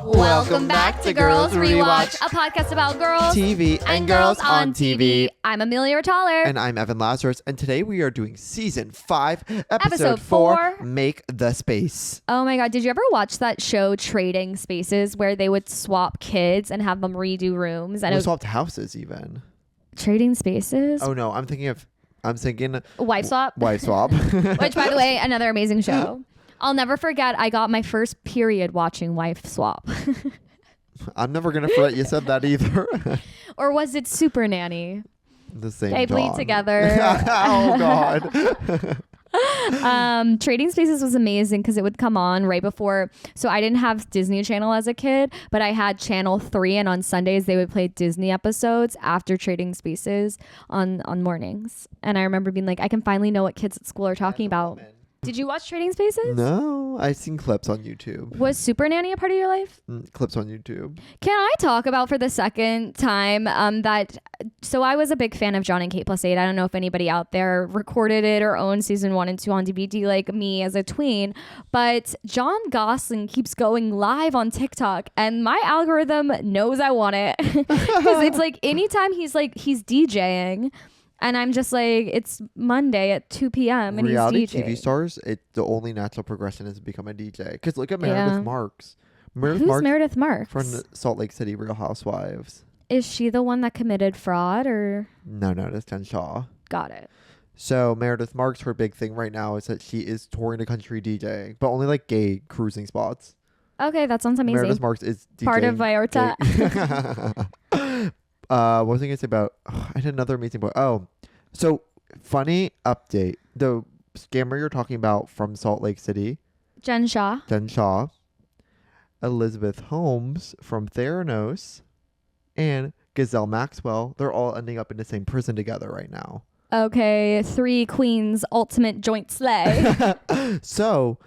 Welcome back to Girls Rewatch, a podcast about girls, TV, and girls on TV. I'm Amelia Taller. And I'm Evan Lazarus. And today we are doing season 5, Episode episode 4, Make the Space. Oh my God. Did you ever watch that show, Trading Spaces, where they would swap kids and have them redo rooms? And We swapped houses even. Trading Spaces? Oh no, I'm thinking Wife Swap. Wife Swap. Which, by the way, another amazing show. I'll never forget, I got my first period watching Wife Swap. I'm never going to forget you said that either. Or was it Super Nanny? The same They bleed John. together. Oh God. Trading Spaces was amazing because it would come on right before. So I didn't have Disney Channel as a kid, but I had Channel 3, and on Sundays they would play Disney episodes after Trading Spaces on mornings. And I remember being like, I can finally know what kids at school are talking about. Did you watch Trading Spaces? No, I've seen clips on YouTube. Was Super Nanny a part of your life? Clips on YouTube. Can I talk about for the second time so I was a big fan of John and Kate +8. I don't know if anybody out there recorded it or owned season 1 and 2 on DVD like me as a tween, but John Gosling keeps going live on TikTok and my algorithm knows I want it. Because it's like anytime he's DJing, and I'm just like, it's Monday at 2 p.m. and Reality he's DJing. TV stars, the only natural progression is to become a DJ. Because look at Meredith Marks. Who's Meredith Marks? From the Salt Lake City Real Housewives. Is she the one that committed fraud or? No, that's Jen Shaw. Got it. So Meredith Marks, her big thing right now is that she is touring the country DJing, but only like gay cruising spots. Okay, that sounds amazing. Meredith Marks is DJing. Part of Viorta. What was I going to say about... I had another amazing point. Oh, so funny update. The scammer you're talking about from Salt Lake City. Jen Shaw. Elizabeth Holmes from Theranos, and Gazelle Maxwell. They're all ending up in the same prison together right now. Okay, 3 queens, ultimate joint slay. So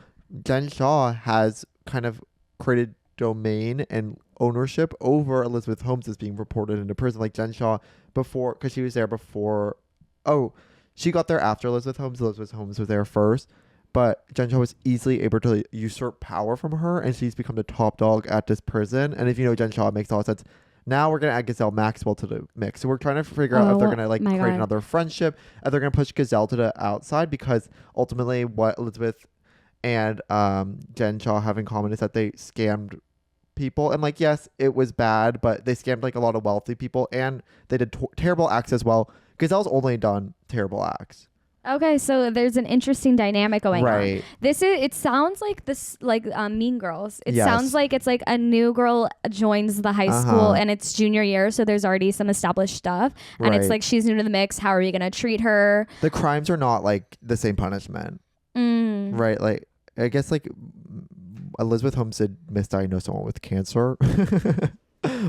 Jen Shaw has kind of created domain and ownership over Elizabeth Holmes is being reported into prison. Like Jen Shaw before, because she was there before. Oh, she got there after Elizabeth Holmes. Elizabeth Holmes was there first, but Jen Shaw was easily able to usurp power from her, and she's become the top dog at this prison. And if you know Jen Shaw, it makes all sense. Now we're gonna add Gazelle Maxwell to the mix. So we're trying to figure out if they're gonna create another friendship, if they're gonna push Gazelle to the outside, because ultimately what Elizabeth and Jen Shaw have in common is that they scammed people, and yes, it was bad, but they scammed a lot of wealthy people, and they did terrible acts as well. Gazelle's only done terrible acts. Okay, so there's an interesting dynamic going on. It sounds like this, Mean Girls. It sounds like it's like a new girl joins the high school and it's junior year, so there's already some established stuff, and it's like she's new to the mix. How are you gonna treat her? The crimes are not the same punishment, right? I guess Elizabeth Holmes did misdiagnose someone with cancer.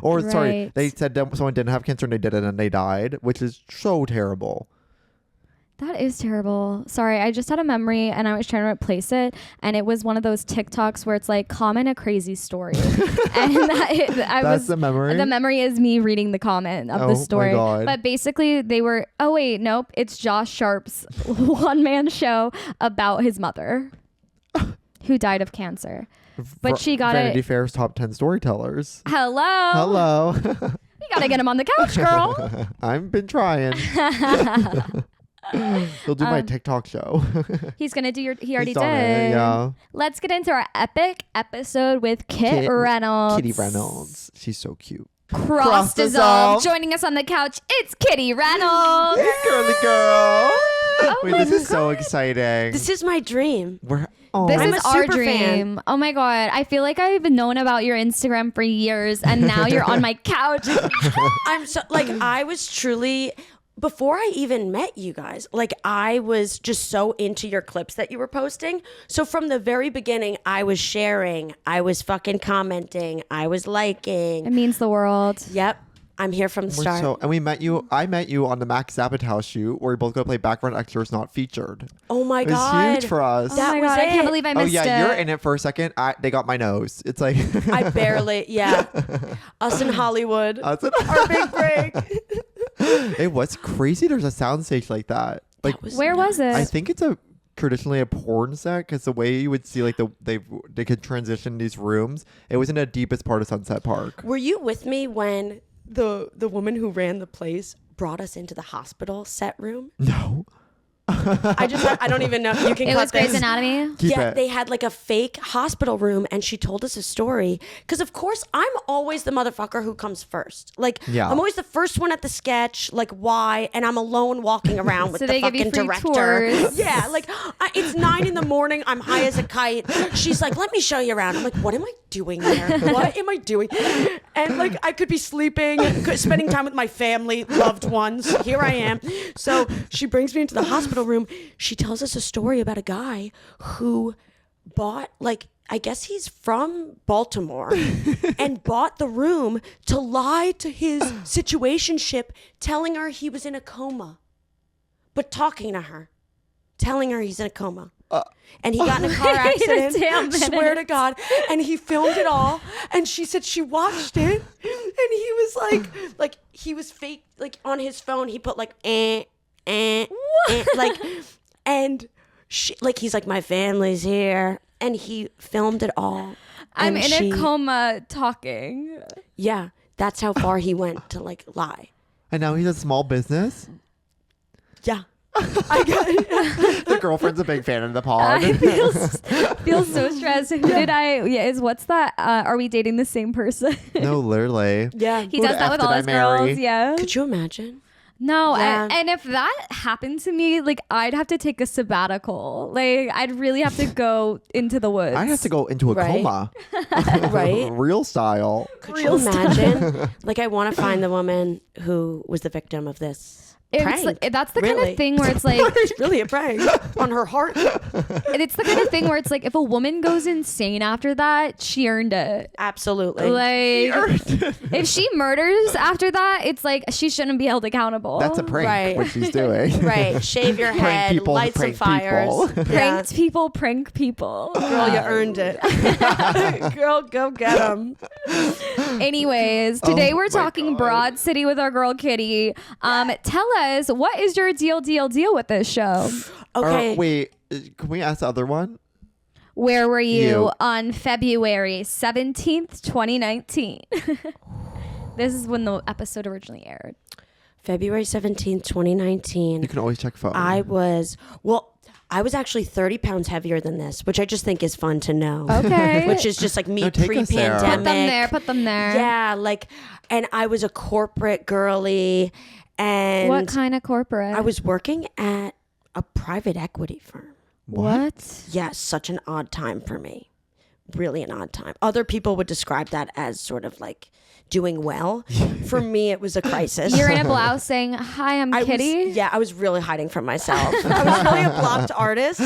Or sorry, they said someone didn't have cancer and they did it and they died, which is so terrible. That is terrible. Sorry, I just had a memory and I was trying to replace it, and it was one of those TikToks where it's like, comment a crazy story. And that's the memory? The memory is me reading the comment of the story. My God. But basically they were, oh wait, nope, it's Josh Sharp's one-man show about his mother who died of cancer. But she got Vanity Fair's top 10 storytellers. Hello. We gotta get him on the couch, girl. I've been trying. He'll do my TikTok show. He's gonna do he already did. Yeah. Let's get into our epic episode with Kitty Reynolds. Kitty Reynolds. She's so cute. Cross dissolve. Joining us on the couch, it's Kitty Reynolds. Hey, girly girl. Oh Wait, this is so exciting. This is my dream. This is our dream. Fan. Oh my God. I feel like I've known about your Instagram for years, and now you're on my couch. I'm so I was truly, before I even met you guys, I was just so into your clips that you were posting. So from the very beginning, I was sharing, I was fucking commenting, I was liking. It means the world. Yep. I'm here from the start. And I met you on the Max Zapatow shoot where we both go play background extras not featured. Oh my God. It was huge for us. Oh my God, I can't believe I missed it. Oh yeah, you're in it for a second. They got my nose. It's like... I barely, yeah. Us in Hollywood. Our big break. It was crazy. There's a soundstage like that. Where was it? I think it's traditionally a porn set because the way you would see like they could transition these rooms, it was in the deepest part of Sunset Park. Were you with me when the woman who ran the place brought us into the hospital set room? No. I don't even know. You can It cut was Grey's this. Anatomy. Keep it. They had like a fake hospital room, and she told us a story. Because of course, I'm always the motherfucker who comes first. Like, Yeah. I'm always the first one at the sketch. Like, why? And I'm alone walking around with So the they give you fucking free director. tours. Yeah, like it's 9 a.m. I'm high as a kite. She's like, "Let me show you around." I'm like, "What am I doing there? What am I doing?" And like, I could be sleeping, spending time with my family, loved ones. Here I am. So she brings me into the hospital room. She tells us a story about a guy who bought, like, I guess he's from Baltimore and bought the room to lie to his situationship, telling her he was in a coma, but talking to her, telling her he's in a coma. And he got in a car accident. Damn minute. Swear to God. And he filmed it all. And she said she watched it. And he was like he was fake, like on his phone. He put like, like, and she, like, he's like, my family's here. And he filmed it all. I'm And in a coma talking. Yeah. That's how far he went to like lie. And now he's a small business. Yeah. I got it. The girlfriend's a big fan of the pod. I feel so stressed. Who did I? Yeah, what's that? Are we dating the same person? No, literally. Yeah. He Who does the that F with did all I his marry? girls. Yeah. Could you imagine? No, Yeah. and if that happened to me, like I'd have to take a sabbatical. Like I'd really have to go into the woods. I have to go into a Right. coma. Right? Real style. Could you imagine? Like, I want to find the woman who was the victim of this. It's Prank. like, that's the kind Really? of thing where it's like It's really a prank on her heart. and it's the kind of thing where it's like if a woman goes insane after that, she earned it. Absolutely. Like if she murders after that, it's like she shouldn't be held accountable. That's a prank, Right. what she's doing. Right. Shave your Prank head, people, light some prank fires. people. Yeah. Pranked people, prank people. Girl, you earned it. Girl, go get them. Anyways, today Oh we're my talking God. Broad City with our girl Kitty. Tell us, what is your deal with this show? Okay. Wait, can we ask the other one? Where were you You. on February 17th, 2019? This is when the episode originally aired. February 17th, 2019. You can always check phone. I was actually 30 pounds heavier than this, which I just think is fun to know. Okay. Which is just like me No, take us there. pre-pandemic. Put them there. Yeah, like, and I was a corporate girly, and What kind of corporate? I was working at a private equity firm. What? Yes, such an odd time for me. Really an odd time. Other people would describe that as sort of like doing well. For me, it was a crisis. You're in a blouse saying, "Hi, I'm Kitty." I was really hiding from myself. I was really a blocked artist.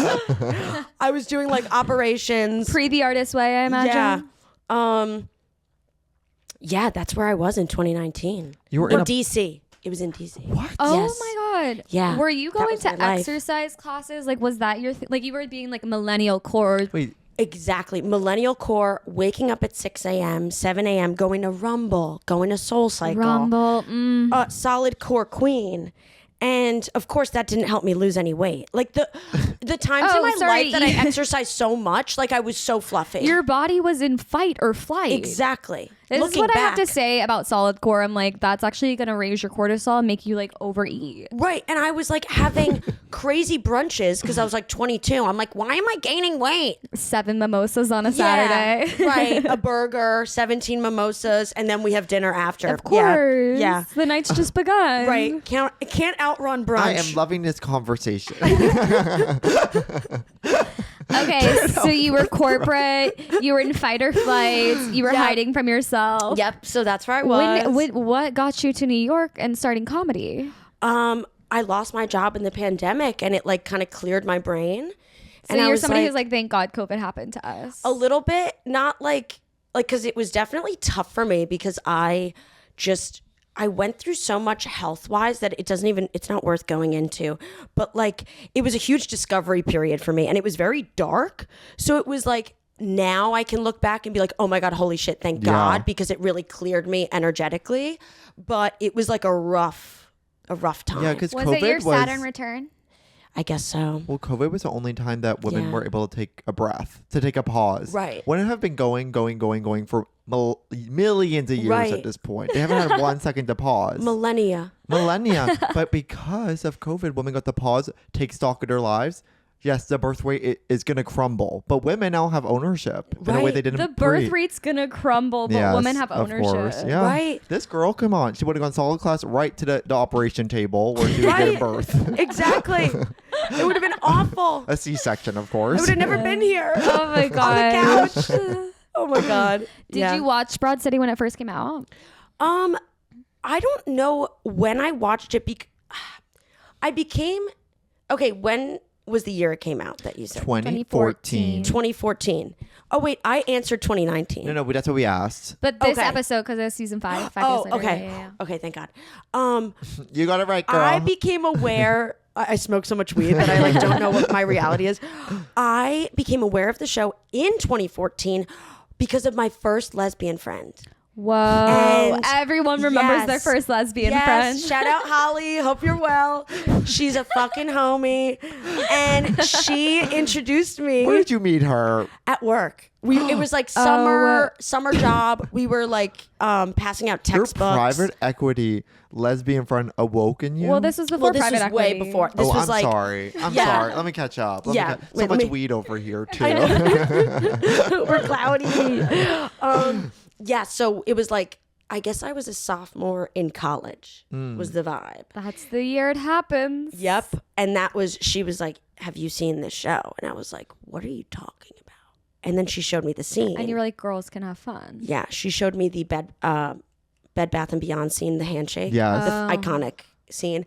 I was doing like operations. Pre the artist way, I imagine. Yeah. Yeah, that's where I was in 2019. You were Or in a DC. It was in DC. what? Oh Yes. my god. Yeah, Were you that going was my to life. exercise classes? Like, was that your like you were being like millennial core? Wait, Exactly. Millennial core, waking up at 6 a.m., 7 a.m., going to Rumble, going to Soul Cycle. Rumble. Solid core queen. And of course that didn't help me lose any weight. Like the times Oh, in my sorry. life that I exercised so much, like I was so fluffy. Your body was in fight or flight. Exactly. This is Looking what I back. have to say about solid core. I'm like, that's actually gonna raise your cortisol and make you like overeat. Right. And I was like having crazy brunches because I was like 22. I'm like, why am I gaining weight? 7 mimosas on a Saturday. Yeah, right. A burger, 17 mimosas, and then we have dinner after. Of course. Yeah. The night's just begun. Right. Can't outrun brunch. I am loving this conversation. Okay, so you were corporate, you were in fight or flight, you were Yeah. hiding from yourself. Yep. So that's where I was. What got you to New York and starting comedy? I lost my job in the pandemic, and it like kind of cleared my brain. So and I you're was somebody who's like, thank God COVID happened to us. a little bit, not like because it was definitely tough for me because I went through so much health wise that it's not worth going into. But like it was a huge discovery period for me, and it was very dark. So it was like now I can look back and be like, oh my God, holy shit, thank Yeah. God, because it really cleared me energetically. But it was like a rough time. Yeah, because was COVID it your was. Saturn return? I guess so. Well, COVID was the only time that women Yeah. were able to take a breath, to take a pause. Right. Wouldn't have been going for millions of years Right. at this point. They haven't had 1 second to pause. Millennia. But because of COVID, women got to pause, take stock of their lives. Yes, the birth rate is going to crumble, but women now have ownership in a way Right. they didn't. The birth rate's gonna crumble, but women have Of ownership. course. Yeah. Right. This girl, come on. She would have gone solid class right to the operation table where she would Right. give birth. Exactly. It would have been awful. A C-section, of I course. would have never been here. Oh my On god. the couch. Oh my god. Did you watch Broad City when it first came out? I don't know when I watched it. When was the year it came out that you said? 2014. 2014. Oh wait, I answered 2019. No, but that's what we asked. But this Okay. episode, because it was season 5 years Oh, later. okay. Yeah. Okay, thank God. You got it right, girl. I became aware. I smoke so much weed that I don't know what my reality is. I became aware of the show in 2014 because of my first lesbian friend. Whoa. And Everyone remembers yes. their first lesbian Yes, friend. shout out Holly. Hope you're well. She's a fucking homie. And she introduced me Where did you meet her? at work. It was like summer job. We were like passing out Your textbooks. private equity lesbian friend awoke in you? Well, this was before this private was equity. way before. This Oh, was I'm like sorry. I'm Yeah. sorry. Let me catch up. Yeah. So Wait, let much me- weed over here, too. we're cloudy. Yeah, so it was like I guess I was a sophomore in college was the vibe. That's the year it happens. Yep. And she was like, "Have you seen this show?" And I was like, "What are you talking about?" And then she showed me the scene. And you were like, girls can have fun. Yeah, she showed me the Bed Bath and Beyond scene, the handshake, Yes. the iconic scene.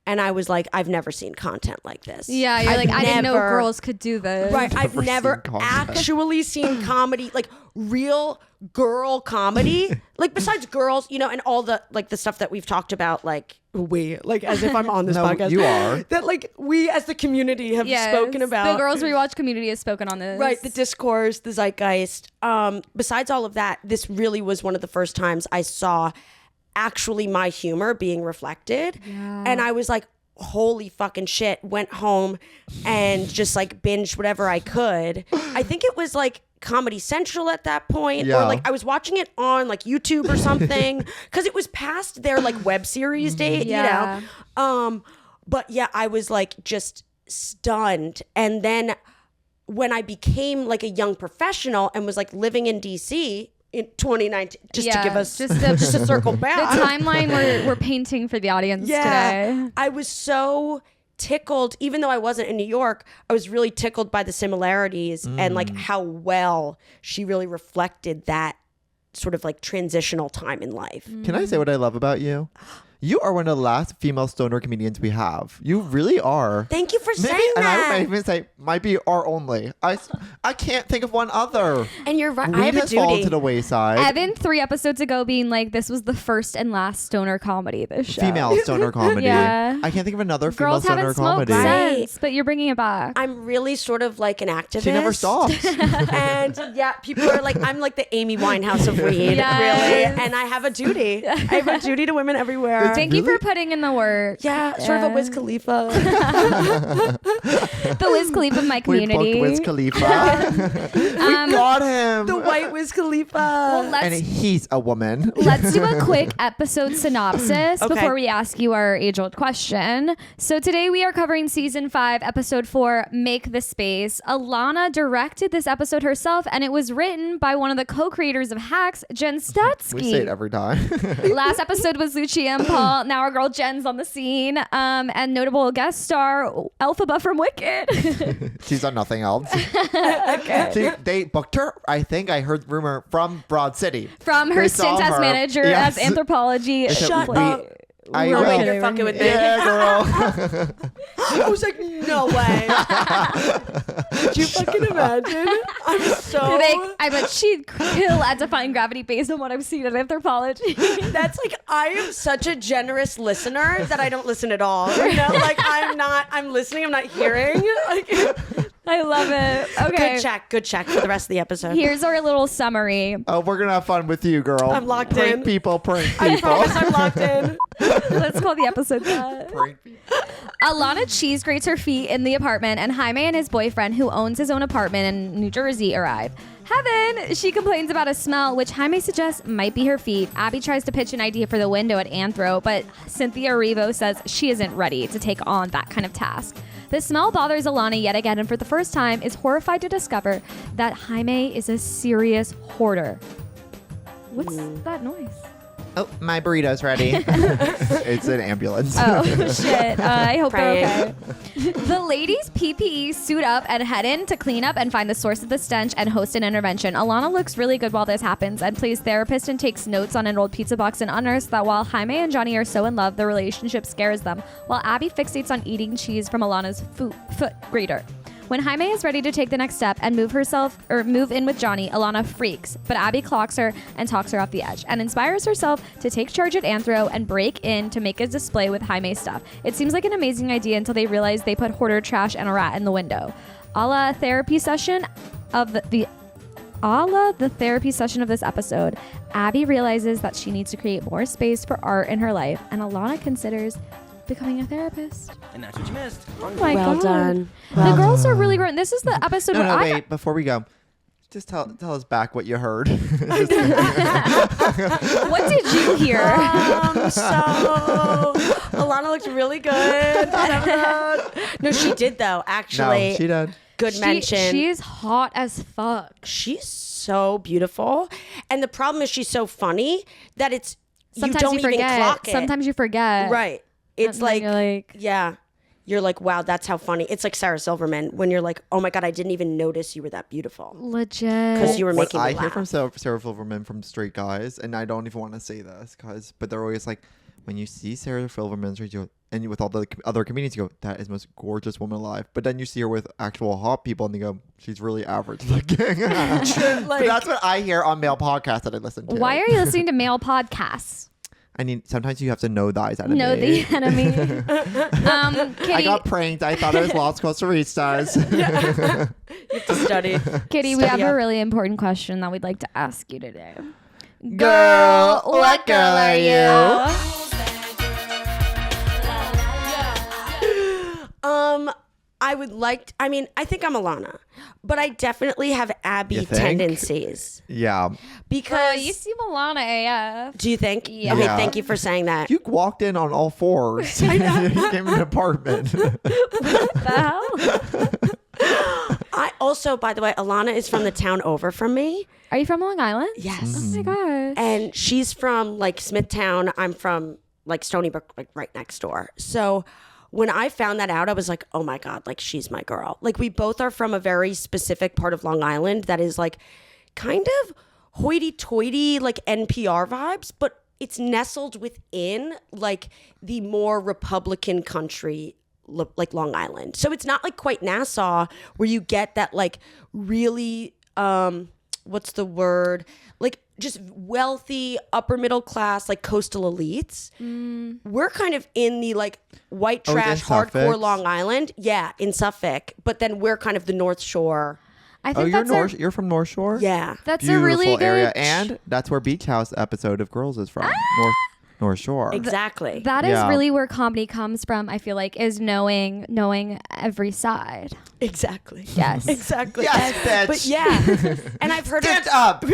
And I was like, I've never seen content like this. Yeah, you're I've like, I didn't know never- girls could do this. Right, I've Never never seen content. actually seen comedy, like real girl comedy, like besides girls, and all the like the stuff that we've talked about, like as if I'm on this No, podcast. you are. That like we as the community have Yes, spoken about. The Girls Rewatch community has spoken on this. Right, the discourse, the zeitgeist. Besides all of that, this really was one of the first times I saw actually my humor being reflected. Yeah. And I was like, holy fucking shit. Went home and just like binged whatever I could. I think it was like Comedy Central at that point, Yeah. or like I was watching it on like YouTube or something because it was past their like web series date, Yeah. But yeah, I was like just stunned. And then when I became like a young professional and was like living in DC in 2019, just to give us just to circle the back. timeline we're painting for the audience today. I was so tickled, even though I wasn't in New York, I was really tickled by the similarities and like how well she really reflected that sort of like transitional time in life. Can I say what I love about you? You are one of the last female stoner comedians we have. You really are. Thank you for Maybe, saying and that. I might even say might be our only. I can't think of one other. And you're right. I Weed have a has fallen duty. to the wayside. Evan 3 episodes ago being like, this was the first and last stoner comedy, this show. Female stoner comedy. Yeah. I can't think of another female Girls stoner haven't smoked comedy. Right. since, but you're bringing it back. I'm really sort of like an activist. She never stops. And yeah, people are like, I'm like the Amy Winehouse of weed, Yes. really. And I have a duty. I have a duty to women everywhere. Thank you for putting in the work. Yeah, sort of a Wiz Khalifa. The Wiz Khalifa of my We community. booked Wiz Khalifa. We got him. The white Wiz Khalifa. and he's a woman. Let's do a quick episode synopsis Okay. before we ask you our age-old question. So today we are covering season 5, episode 4, Make the Space. Alana directed this episode herself, and it was written by one of the co-creators of Hacks, Jen Stutsky. We say it every time. Last episode was Lucia and Paul. Now our girl Jen's on the scene. And notable guest star, Elphaba from Wicked. She's done nothing else. Okay. See, they booked her. I think I heard rumor from Broad City. From her They saw stint as her. manager Yes. as anthropology. They said, Shut "We- up. I No will." way you're fucking with me. Yeah, girl. I was like, no way. Could you fucking imagine? I'm so... I bet she'd kill at Defying Gravity based on what I've seen in anthropology. That's like, I am such a generous listener that I don't listen at all. Like I'm listening, I'm not hearing. Like, I love it. Okay. Good check for the rest of the episode. Here's our little summary. Oh, we're gonna have fun with you, girl. I'm locked prank in. People, prank I people. promise I'm locked in. Let's call the episode that. Prank people. Alana Cheese grates her feet in the apartment, and Jaime and his boyfriend, who owns his own apartment in New Jersey, arrive. Heaven! She complains about a smell, which Jaime suggests might be her feet. Abby tries to pitch an idea for the window at Anthro, but Cynthia Erivo says she isn't ready to take on that kind of task. The smell bothers Alana yet again, and for the first time is horrified to discover that Jaime is a serious hoarder. What's that noise? Oh, my burrito's ready. It's an ambulance. Oh, shit. I hope they're Praying. okay. The ladies' PPE suit up and head in to clean up and find the source of the stench and host an intervention. Alana looks really good while this happens and plays therapist and takes notes on an old pizza box and unearths that while Jaime and Johnny are so in love, the relationship scares them, while Abby fixates on eating cheese from Alana's foot grater. When Jaime is ready to take the next step and move in with Johnny, Alana freaks, but Abby clocks her and talks her off the edge and inspires herself to take charge at Anthro and break in to make a display with Jaime's stuff. It seems like an amazing idea until they realize they put hoarder trash and a rat in the window. A la therapy session of the therapy session of this episode, Abby realizes that she needs to create more space for art in her life, and Alana considers becoming a therapist. And that's what you missed. Oh my Well god. done. The girls are really grown. This is the episode No, where no, I wait. Before we go, just tell us back what you heard. what did you hear? So Alana looked really good. No, she did though. Actually, No, she did. good mention. She's hot as fuck. She's so beautiful, and the problem is she's so funny that it's Sometimes you don't you even forget. clock it. Sometimes you forget. Right. It's And then like, you're like, yeah. You're like, wow, that's how funny. It's like Sarah Silverman when you're like, oh my God, I didn't even notice you were that beautiful. legit. Because you were What making me I laugh. hear from Sarah Silverman from straight guys, and I don't even want to say this, but they're always like, when you see Sarah Silverman straight, you go, and with all the other comedians, you go, that is the most gorgeous woman alive. But then you see her with actual hot people, and they go, she's really average looking. But that's what I hear on male podcasts that I listen to. Why are you listening to male podcasts? I mean, sometimes you have to know the eyes enemy. Know the enemy. Kitty, I got pranked. I thought it was Las Costa Ristas. You have to study. Kitty, we have Study a up. really important question that we'd like to ask you today. Girl, what girl are you? I would like, I think I'm Alana, but I definitely have Abby You think? tendencies. Yeah. Because, you seem Alana AF. do you think? Yeah. Okay, Yeah. thank you for saying that. You walked in on all fours. You came in an apartment. The hell? I also, by the way, Alana is from the town over from me. Are you from Long Island? Yes. Oh my gosh. And she's from like Smithtown. I'm from like Stony Brook, like right next door. So when I found that out, I was like, oh my God, like she's my girl. Like we both are from a very specific part of Long Island that is like kind of hoity-toity, like NPR vibes, but it's nestled within like the more Republican country like Long Island. So it's not like quite Nassau where you get that like really, what's the word? Like just wealthy, upper middle class, like coastal elites. We're kind of in the like white Oh, it's in trash, hardcore Suffolk? Long Island. Yeah, in Suffolk. But then we're kind of the North Shore. I Oh, think you're from North Shore? Yeah. that's Beautiful a really good area. And that's where Beach House episode of Girls is from. North Shore. Exactly. That is Yeah. really where comedy comes from, I feel like, is knowing every side. Exactly. Yes. Exactly. Yes, bitch. But yeah. And I've heard Stand of up.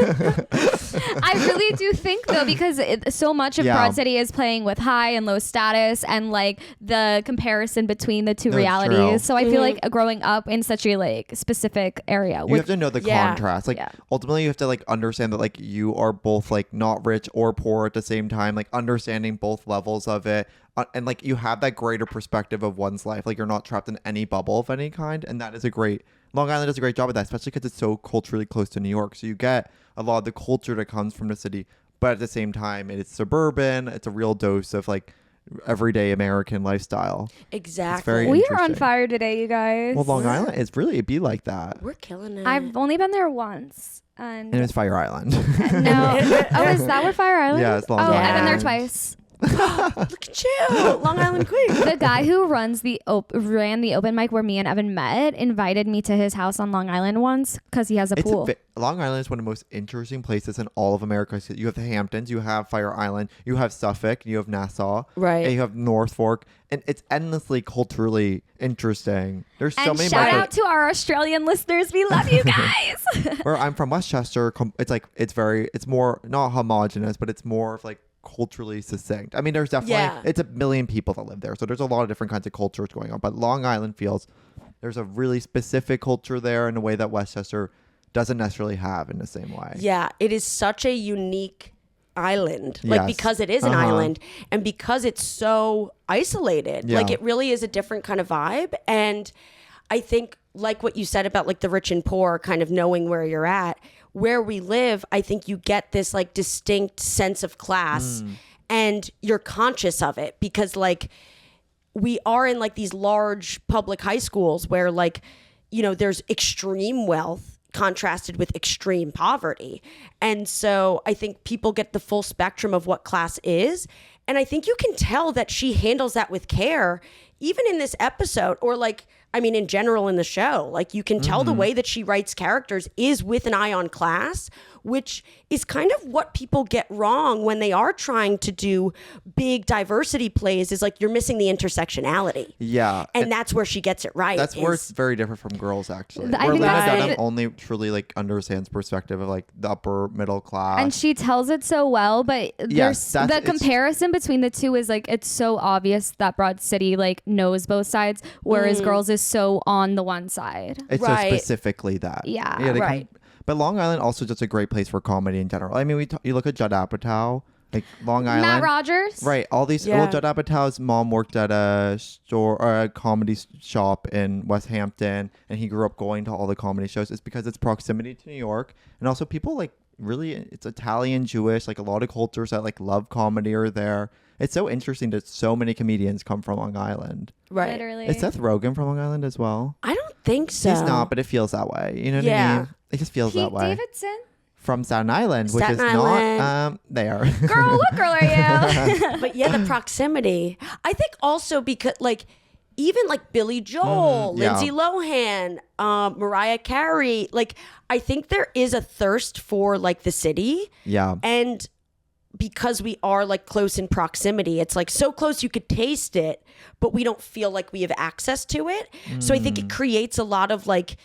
I really do think though, because so much of Yeah. Broad City is playing with high and low status and like the comparison between the two No, it's realities. true. So I feel like growing up in such a like specific area. You have to know the Yeah. contrast. Like Yeah. ultimately you have to like understand that like you are both like not rich or poor at the same time, like understanding both levels of it. And like you have that greater perspective of one's life. Like you're not trapped in any bubble of any kind. And that is Long Island does a great job of that, especially because it's so culturally close to New York. So you get a lot of the culture that comes from the city, but at the same time, it's suburban. It's a real dose of like everyday American lifestyle. exactly. very We are on interesting. fire today, you guys. Well, Long Island is really, it'd be like that. We're killing it. I've only been there once. And And it's Fire Island. no. Oh, is that where Fire Island Yeah, is? it's Long Oh, I've been there Island. twice. Look at you, Long Island Queen. The guy who ran the open mic where me and Evan met invited me to his house on Long Island once because he has a pool. Long Island is one of the most interesting places in all of America. You have the Hamptons, you have Fire Island, you have Suffolk, you have Nassau, right? And you have North Fork, and it's endlessly culturally interesting. There's so many. Shout out to our Australian listeners. We love you guys. Where I'm from, Westchester, it's more not homogenous, but it's more of like culturally succinct. I mean, there's definitely it's 1 million people that live there, so there's a lot of different kinds of cultures going on. But Long Island feels there's a really specific culture there in a way that Westchester doesn't necessarily have in the same way. Yeah, it is such a unique island, like because it is an island and because it's so isolated. Like it really is a different kind of vibe. And I think like what you said about like the rich and poor kind of knowing where you're at, where we live, I think you get this like distinct sense of class and you're conscious of it because like we are in like these large public high schools where like, you know, there's extreme wealth contrasted with extreme poverty. And so I think people get the full spectrum of what class is. And I think you can tell that she handles that with care, even in this episode, or like, I mean, in general in the show, like you can tell the way that she writes characters is with an eye on class, which is kind of what people get wrong when they are trying to do big diversity plays, is like you're missing the intersectionality. Yeah. And that's where she gets it right. That's where it's very different from Girls, actually. I where think Lena that's Dunham only truly like understands perspective of like the upper middle class. And she tells it so well, but there's the comparison between the two is like it's so obvious that Broad City like knows both sides, whereas Girls is so on the one side. It's so specifically that. Yeah, right. But Long Island also just a great place for comedy in general. I mean, you look at Judd Apatow, like Long Island. Matt Rogers. Right. All these. Well, Judd Apatow's mom worked at a store or a comedy shop in West Hampton, and he grew up going to all the comedy shows. It's because it's proximity to New York, and also people like really, it's Italian, Jewish, like a lot of cultures that like love comedy are there. It's so interesting that so many comedians come from Long Island. Right. Literally. Is Seth Rogen from Long Island as well? I don't think so. He's not, but it feels that way. You know what I mean? It just feels that way. Pete Davidson. From Staten Island, which Staten is Island. not there. Girl, what girl are you? But yeah, the proximity. I think also because like even like Billy Joel, Lindsay Lohan, Mariah Carey, like I think there is a thirst for like the city. Yeah. And because we are like close in proximity, it's like so close you could taste it, but we don't feel like we have access to it. So I think it creates a lot of like,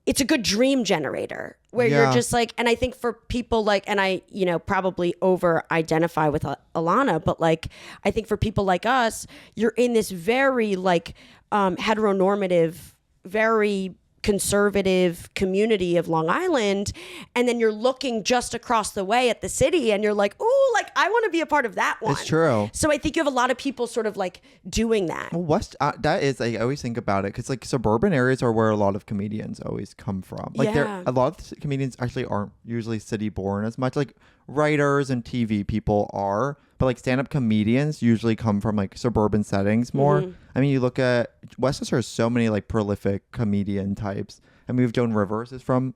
it's a good dream generator where you're just like, and I think for people like, and I, you know, probably over identify with Alana, but like, I think for people like us, you're in this very like heteronormative, very conservative community of Long Island, and then you're looking just across the way at the city and you're like, ooh, like I want to be a part of that one. It's true. So I think you have a lot of people sort of like doing that. Well, that is, I always think about it because like suburban areas are where a lot of comedians always come from. Like a lot of comedians actually aren't usually city born as much. Like writers and TV people are, but like stand-up comedians usually come from like suburban settings more. I mean, you look at Westchester has so many like prolific comedian types. I mean, Joan Rivers is from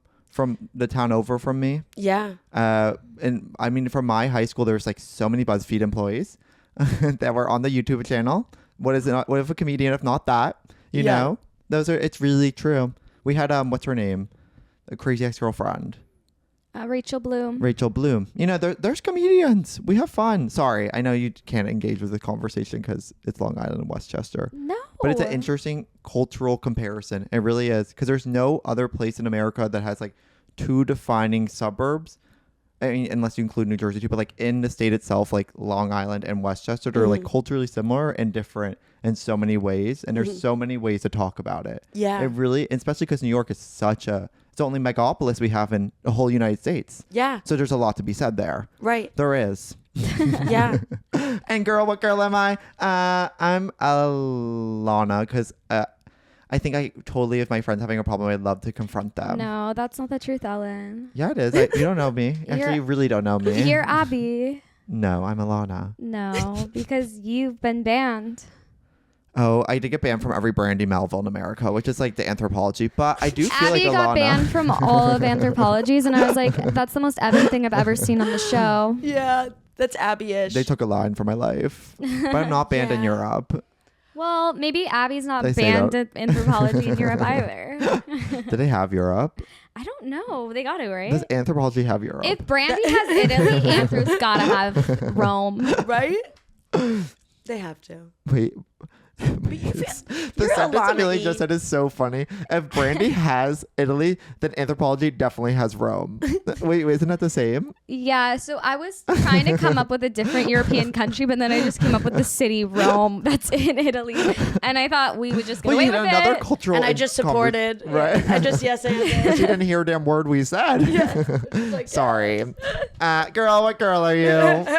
the town over from me. Yeah. And I mean, from my high school, there's like so many BuzzFeed employees that were on the YouTube channel. What is it? What if a comedian, if not that, you know, it's really true. We had, what's her name? A Crazy Ex-Girlfriend. Rachel Bloom. You know, there's comedians. We have fun. Sorry, I know you can't engage with the conversation because it's Long Island and Westchester. No. But it's an interesting cultural comparison. It really is. Because there's no other place in America that has like two defining suburbs. I mean, unless you include New Jersey too. But like in the state itself, like Long Island and Westchester, they're like culturally similar and different in so many ways. And there's so many ways to talk about it. Yeah. It really, especially because New York is it's the only megapolis we have in the whole United States. Yeah. So there's a lot to be said there. Right. There is. Yeah. And girl, what girl am I? I'm Alana because I think I totally, if my friend's having a problem, I'd love to confront them. No, that's not the truth, Ellen. Yeah, it is. You don't know me. Actually, you really don't know me. You're Abby. No, I'm Alana. No, because you've been banned. Oh, I did get banned from every Brandy Melville in America, which is like the anthropology. But I do feel Abby like Alana got banned from all of anthropologies, and I was like, that's the most Evan thing I've ever seen on the show. Yeah. That's Abby-ish. They took a line for my life, but I'm not banned in Yeah. Europe. Well, maybe Abby's not They say banned that. in anthropology in Europe either. Do they have Europe? I don't know. They got to, right? Does anthropology have Europe? If Brandy has Italy, Anthro's gotta have Rome. right? They have to. Wait. But you feel, The you're sentence Alana Amelia E. just said is so funny. If Brandy has Italy, then anthropology definitely has Rome. Wait, isn't that the same? Yeah, so I was trying to come up with a different European country, but then I just came up with the city Rome that's in Italy. And I thought we would just get away you with had another it. cultural And I just supported. right? I just yes She and didn't hear a damn word we said. like, Sorry. Girl, what girl are you?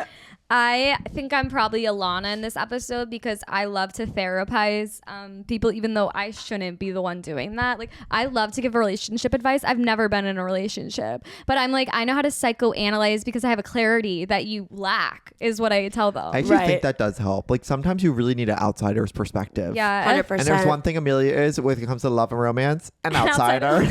I think I'm probably Alana in this episode because I love to therapize people, even though I shouldn't be the one doing that. Like, I love to give relationship advice. I've never been in a relationship, but I'm like, I know how to psychoanalyze because I have a clarity that you lack, is what I tell them. I actually Right. think that does help. Like sometimes you really need an outsider's perspective. Yeah. 100%. And there's one thing Amelia is when it comes to love and romance, an outsider.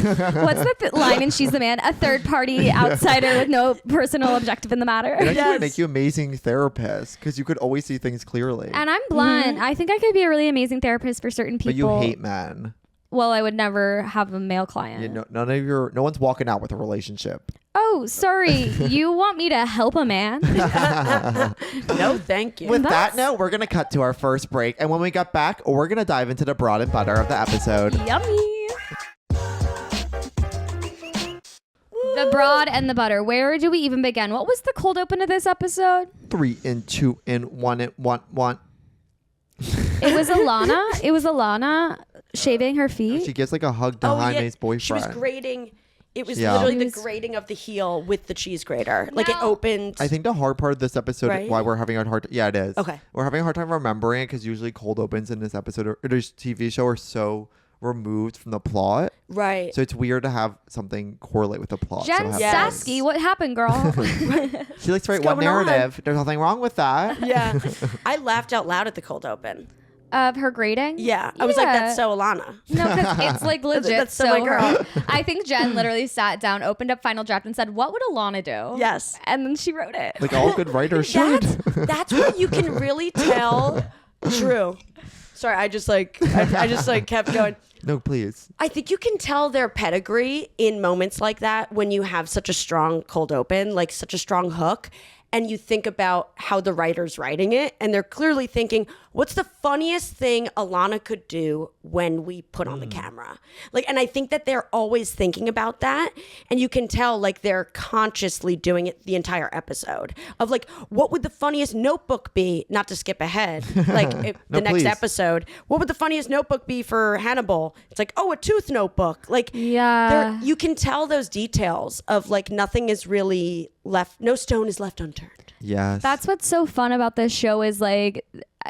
What's the line in She's the Man? A third party outsider with no personal objective in the matter. It actually Yes. would make you amazing therapists because you could always see things clearly. And I'm blunt. I think I could be a really amazing therapist for certain people. But you hate men. Well, I would never have a male client. You know, no one's walking out with a relationship. Oh, sorry. You want me to help a man? no, thank you. With that note, we're going to cut to our first break. And when we get back, we're going to dive into the bread and butter of the episode. Yummy. The broad and the butter. Where do we even begin? What was the cold open of this episode? 3 and 2 and 1 and 1. It was Alana. It was Alana shaving her feet. She gives like a hug to Jaime's boyfriend. She was grating. It was Yeah. literally It the was- grating of the heel with the cheese grater. Like it Now- opened. I think the hard part of this episode, Right? why we're having a hard yeah, it is. Okay. We're having a hard time remembering it because usually cold opens in this episode or this TV show are so removed from the plot. Right. So it's weird to have something correlate with the plot. Jen so Yes. Stasky, what happened, girl? She likes to write What's one going on? narrative. There's nothing wrong with that. yeah. I laughed out loud at the cold open. Of her grading? Yeah. I was like, Yeah. that's so Alana. No, because it's like legit. That's so my girl. her. I think Jen literally sat down, opened up Final Draft, and said, "What would Alana do?" Yes. And then she wrote it. Like all good writers should. That's where you can really tell. True. Sorry, I just kept going. No, please. I think you can tell their pedigree in moments like that when you have such a strong cold open, like such a strong hook, and you think about how the writer's writing it, and they're clearly thinking, what's the funniest thing Alana could do when we put on the camera? Like, and I think that they're always thinking about that, and you can tell like they're consciously doing it the entire episode of like, what would the funniest notebook be? Not to skip ahead, like the next please. episode. What would the funniest notebook be for Hannibal? It's like, oh, a tooth notebook. Like, Yeah. you can tell those details of like nothing is really left, no stone is left unturned. Yes. That's what's so fun about this show is like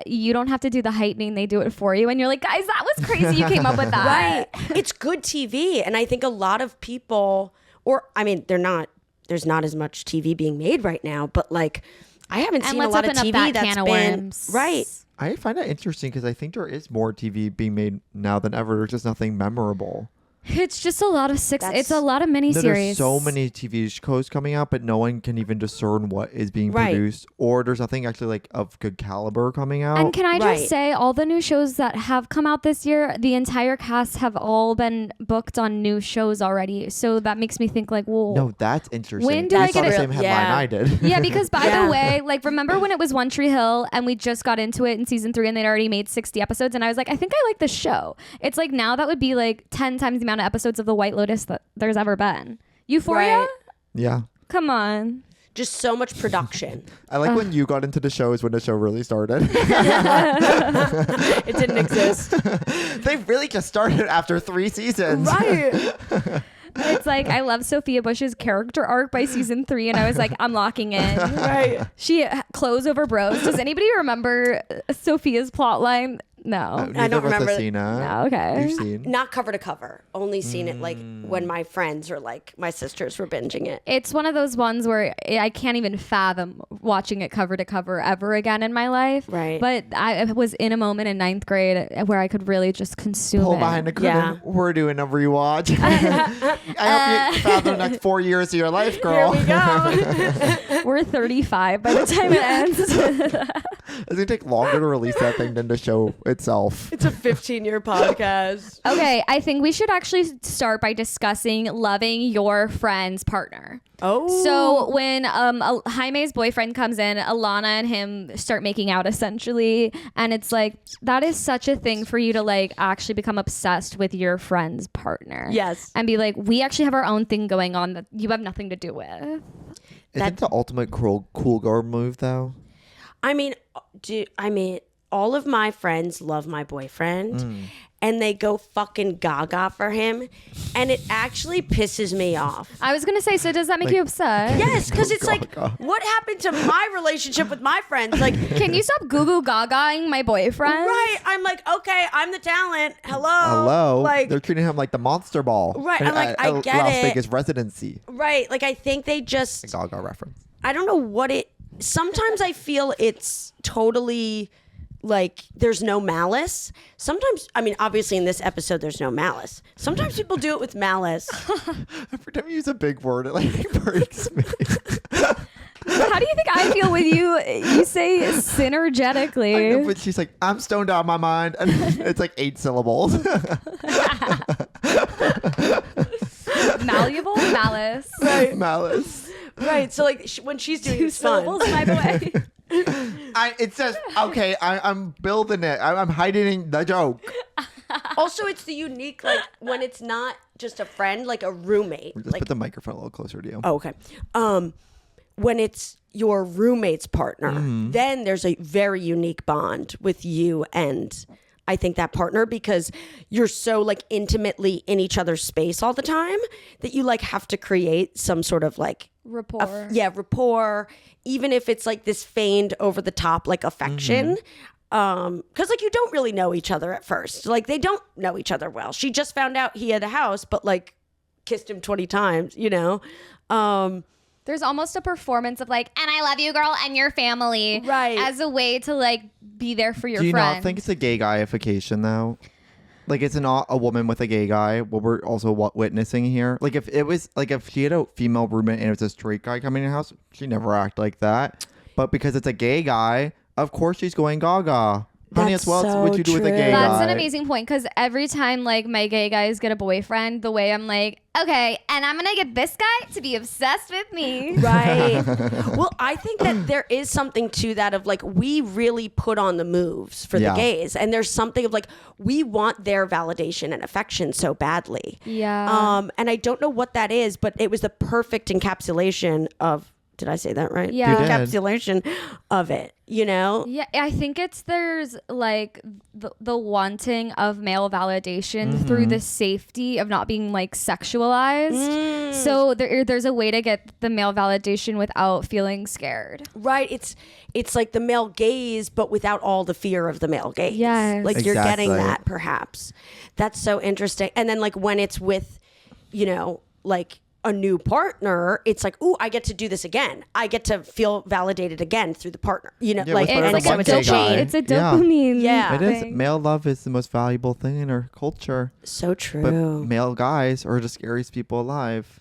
you don't have to do the heightening, they do it for you, and you're like, guys, that was crazy you came up with that. Right. It's good TV. And I think a lot of people, or I mean, there's not as much TV being made right now, but like, I haven't And seen a let's lot of open up TV that that's can of been worms. right. I find that interesting because I think there is more TV being made now than ever. There's just nothing memorable. It's just a lot of That's- it's a lot of miniseries. There's so many TV shows coming out, but no one can even discern what is being Right. produced, or there's nothing actually like of good caliber coming out. And can I Right. just say, all the new shows that have come out this year, the entire cast have all been booked on new shows already. So that makes me think like, whoa. No, that's interesting. When do I I saw get the it? same headline Yeah. I did. Yeah, because by Yeah. the way, like, remember when it was One Tree Hill and we just got into it in season 3 and they'd already made 60 episodes and I was like, I think I like this show. It's like now that would be like 10 times the amount of episodes of The White Lotus that there's ever been. Euphoria? Right. Yeah. Come on. Just so much production. I like when you got into the show is when the show really started. It didn't exist. They really just started after 3 seasons. Right. It's like, I love Sophia Bush's character arc by season 3 and I was like, I'm locking in. Right. She clothes over bros. Does anybody remember Sophia's plot line? No. I don't remember. Seen it. No, okay. You've seen? Not cover to cover. Only seen it like when my friends or like my sisters were binging it. It's one of those ones where I can't even fathom watching it cover to cover ever again in my life. Right. But I was in a moment in 9th grade where I could really just consume Pull it. behind the curtain. Yeah. We're doing a rewatch. I hope you fathom the next 4 years of your life, girl. Here we go. We're 35 by the time it ends. It's going to take longer to release that thing than the show itself. It's a 15-year podcast. Okay, I think we should actually start by discussing loving your friend's partner. Oh. So when Jaime's boyfriend comes in, Alana and him start making out essentially, and it's like that is such a thing for you to like actually become obsessed with your friend's partner. Yes. And be like, we actually have our own thing going on that you have nothing to do with. Isn't the ultimate cool girl move, though? I mean, all of my friends love my boyfriend and they go fucking gaga for him. And it actually pisses me off. I was going to say, so does that make you upset? Yes, because it's like, gaga. what happened to my relationship with my friends? Like, Can you stop goo gagaing my boyfriend? right. I'm like, okay, I'm the talent. Hello. Hello? Like, They're treating him like the monster ball. Right, I'm like, I get Las it. Vegas residency. right. Like, I think they just, Gaga reference. I don't know what it, sometimes I feel it's totally like there's no malice. Sometimes, I mean, obviously in this episode, there's no malice. Sometimes people do it with malice. Every time you use a big word, it like breaks me. How do you think I feel when you say synergetically? I know, but she's like, I'm stoned out of my mind. And it's like 8 syllables. Malleable? Malice. Right. Malice. Right. So like when she's doing 2 it's fun. syllables, my boy. It says, okay, I'm building it. I'm hiding the joke. Also, it's the unique, like when it's not just a friend, like a roommate. Just Like, put the microphone a little closer to you. oh, okay. When it's your roommate's partner, then there's a very unique bond with you and I think that partner, because you're so like intimately in each other's space all the time that you like have to create some sort of like Rapport. rapport, even if it's like this feigned over the top like affection. Because like you don't really know each other at first. Like they don't know each other well. She just found out he had a house, but like kissed him 20 times, you know? There's almost a performance of like, and I love you, girl, and your family. Right. As a way to like be there for your Do you friends. not think it's a gay guyification though? Like it's not a woman with a gay guy. What we're also witnessing here. Like if it was like if she had a female roommate and it was a straight guy coming in the house, she'd never act like that. But because it's a gay guy, of course she's going gaga. Honey, That's as well, so what you do with a true. gay That's guy? an amazing point, because every time like my gay guys get a boyfriend, the way I'm like, okay, and I'm gonna get this guy to be obsessed with me. Right. Well, I think that there is something to that of like we really put on the moves for Yeah. the gays, and there's something of like we want their validation and affection so badly. Yeah. And I don't know what that is, but it was the perfect encapsulation of. Did I say that right? Yeah. You did. Encapsulation of it. You know. Yeah, I think there's like the wanting of male validation through the safety of not being like sexualized. So there's a way to get the male validation without feeling scared. Right. It's like the male gaze, but without all the fear of the male gaze. Yes. Like you're getting Exactly. that perhaps. That's so interesting. And then like when it's with, you know, like a new partner, it's like, ooh, I get to do this again. I get to feel validated again through the partner. You know, Yeah, like with and the It's so like one a it's a gay guy. chain. It's a Yeah. dopamine. Yeah. It is. thing. Male love is the most valuable thing in our culture. So true. But male guys are the scariest people alive.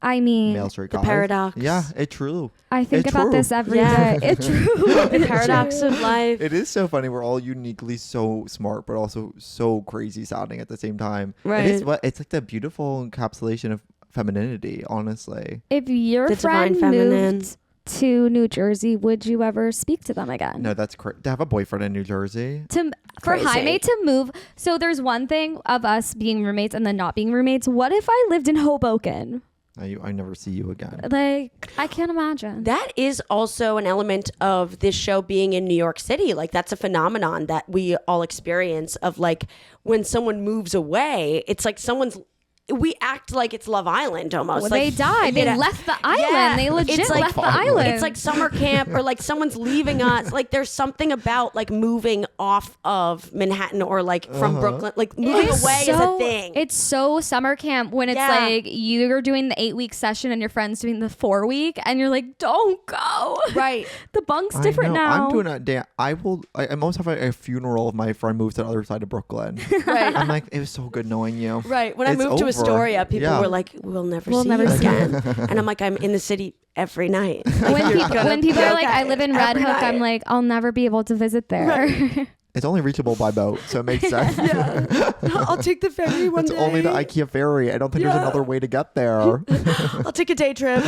I mean, Male straight the guys. paradox. Yeah, it's true. I think It's about true. this every Yeah. day. It's true. The paradox of life. It is so funny. We're all uniquely so smart, but also so crazy sounding at the same time. Right. It is what it's like the beautiful encapsulation of femininity, honestly. If your The divine friend feminine. moved to New Jersey, would you ever speak to them again? No, that's to have a boyfriend in New Jersey. For Crazy. Jaime to move. So there's one thing of us being roommates and then not being roommates. What if I lived in Hoboken? I never see you again. Like, I can't imagine. That is also an element of this show being in New York City. Like that's a phenomenon that we all experience of like when someone moves away, it's like someone's we act like it's Love Island almost. Well, like, they died. They left the island. They legit left the island. It's like summer camp or like someone's leaving us. Like there's something about like moving off of Manhattan or like from Brooklyn, like moving away is a thing. It's so summer camp when it's like you're doing the 8-week session and your friend's doing the 4-week and you're like, don't go. Right. The bunk's different now. I'm doing a day. I'm almost having a funeral if my friend moves to the other side of Brooklyn. Right. I'm like, it was so good knowing you. Right. When I moved to Astoria, people were like, we'll never see you again. And I'm like, I'm in the city every night. When people are like, I live in Red Hook, I'm like, I'll never be able to visit there. Right. It's only reachable by boat, so it makes sense. I'll take the ferry one day. It's only the IKEA ferry. I don't think there's another way to get there. I'll take a day trip.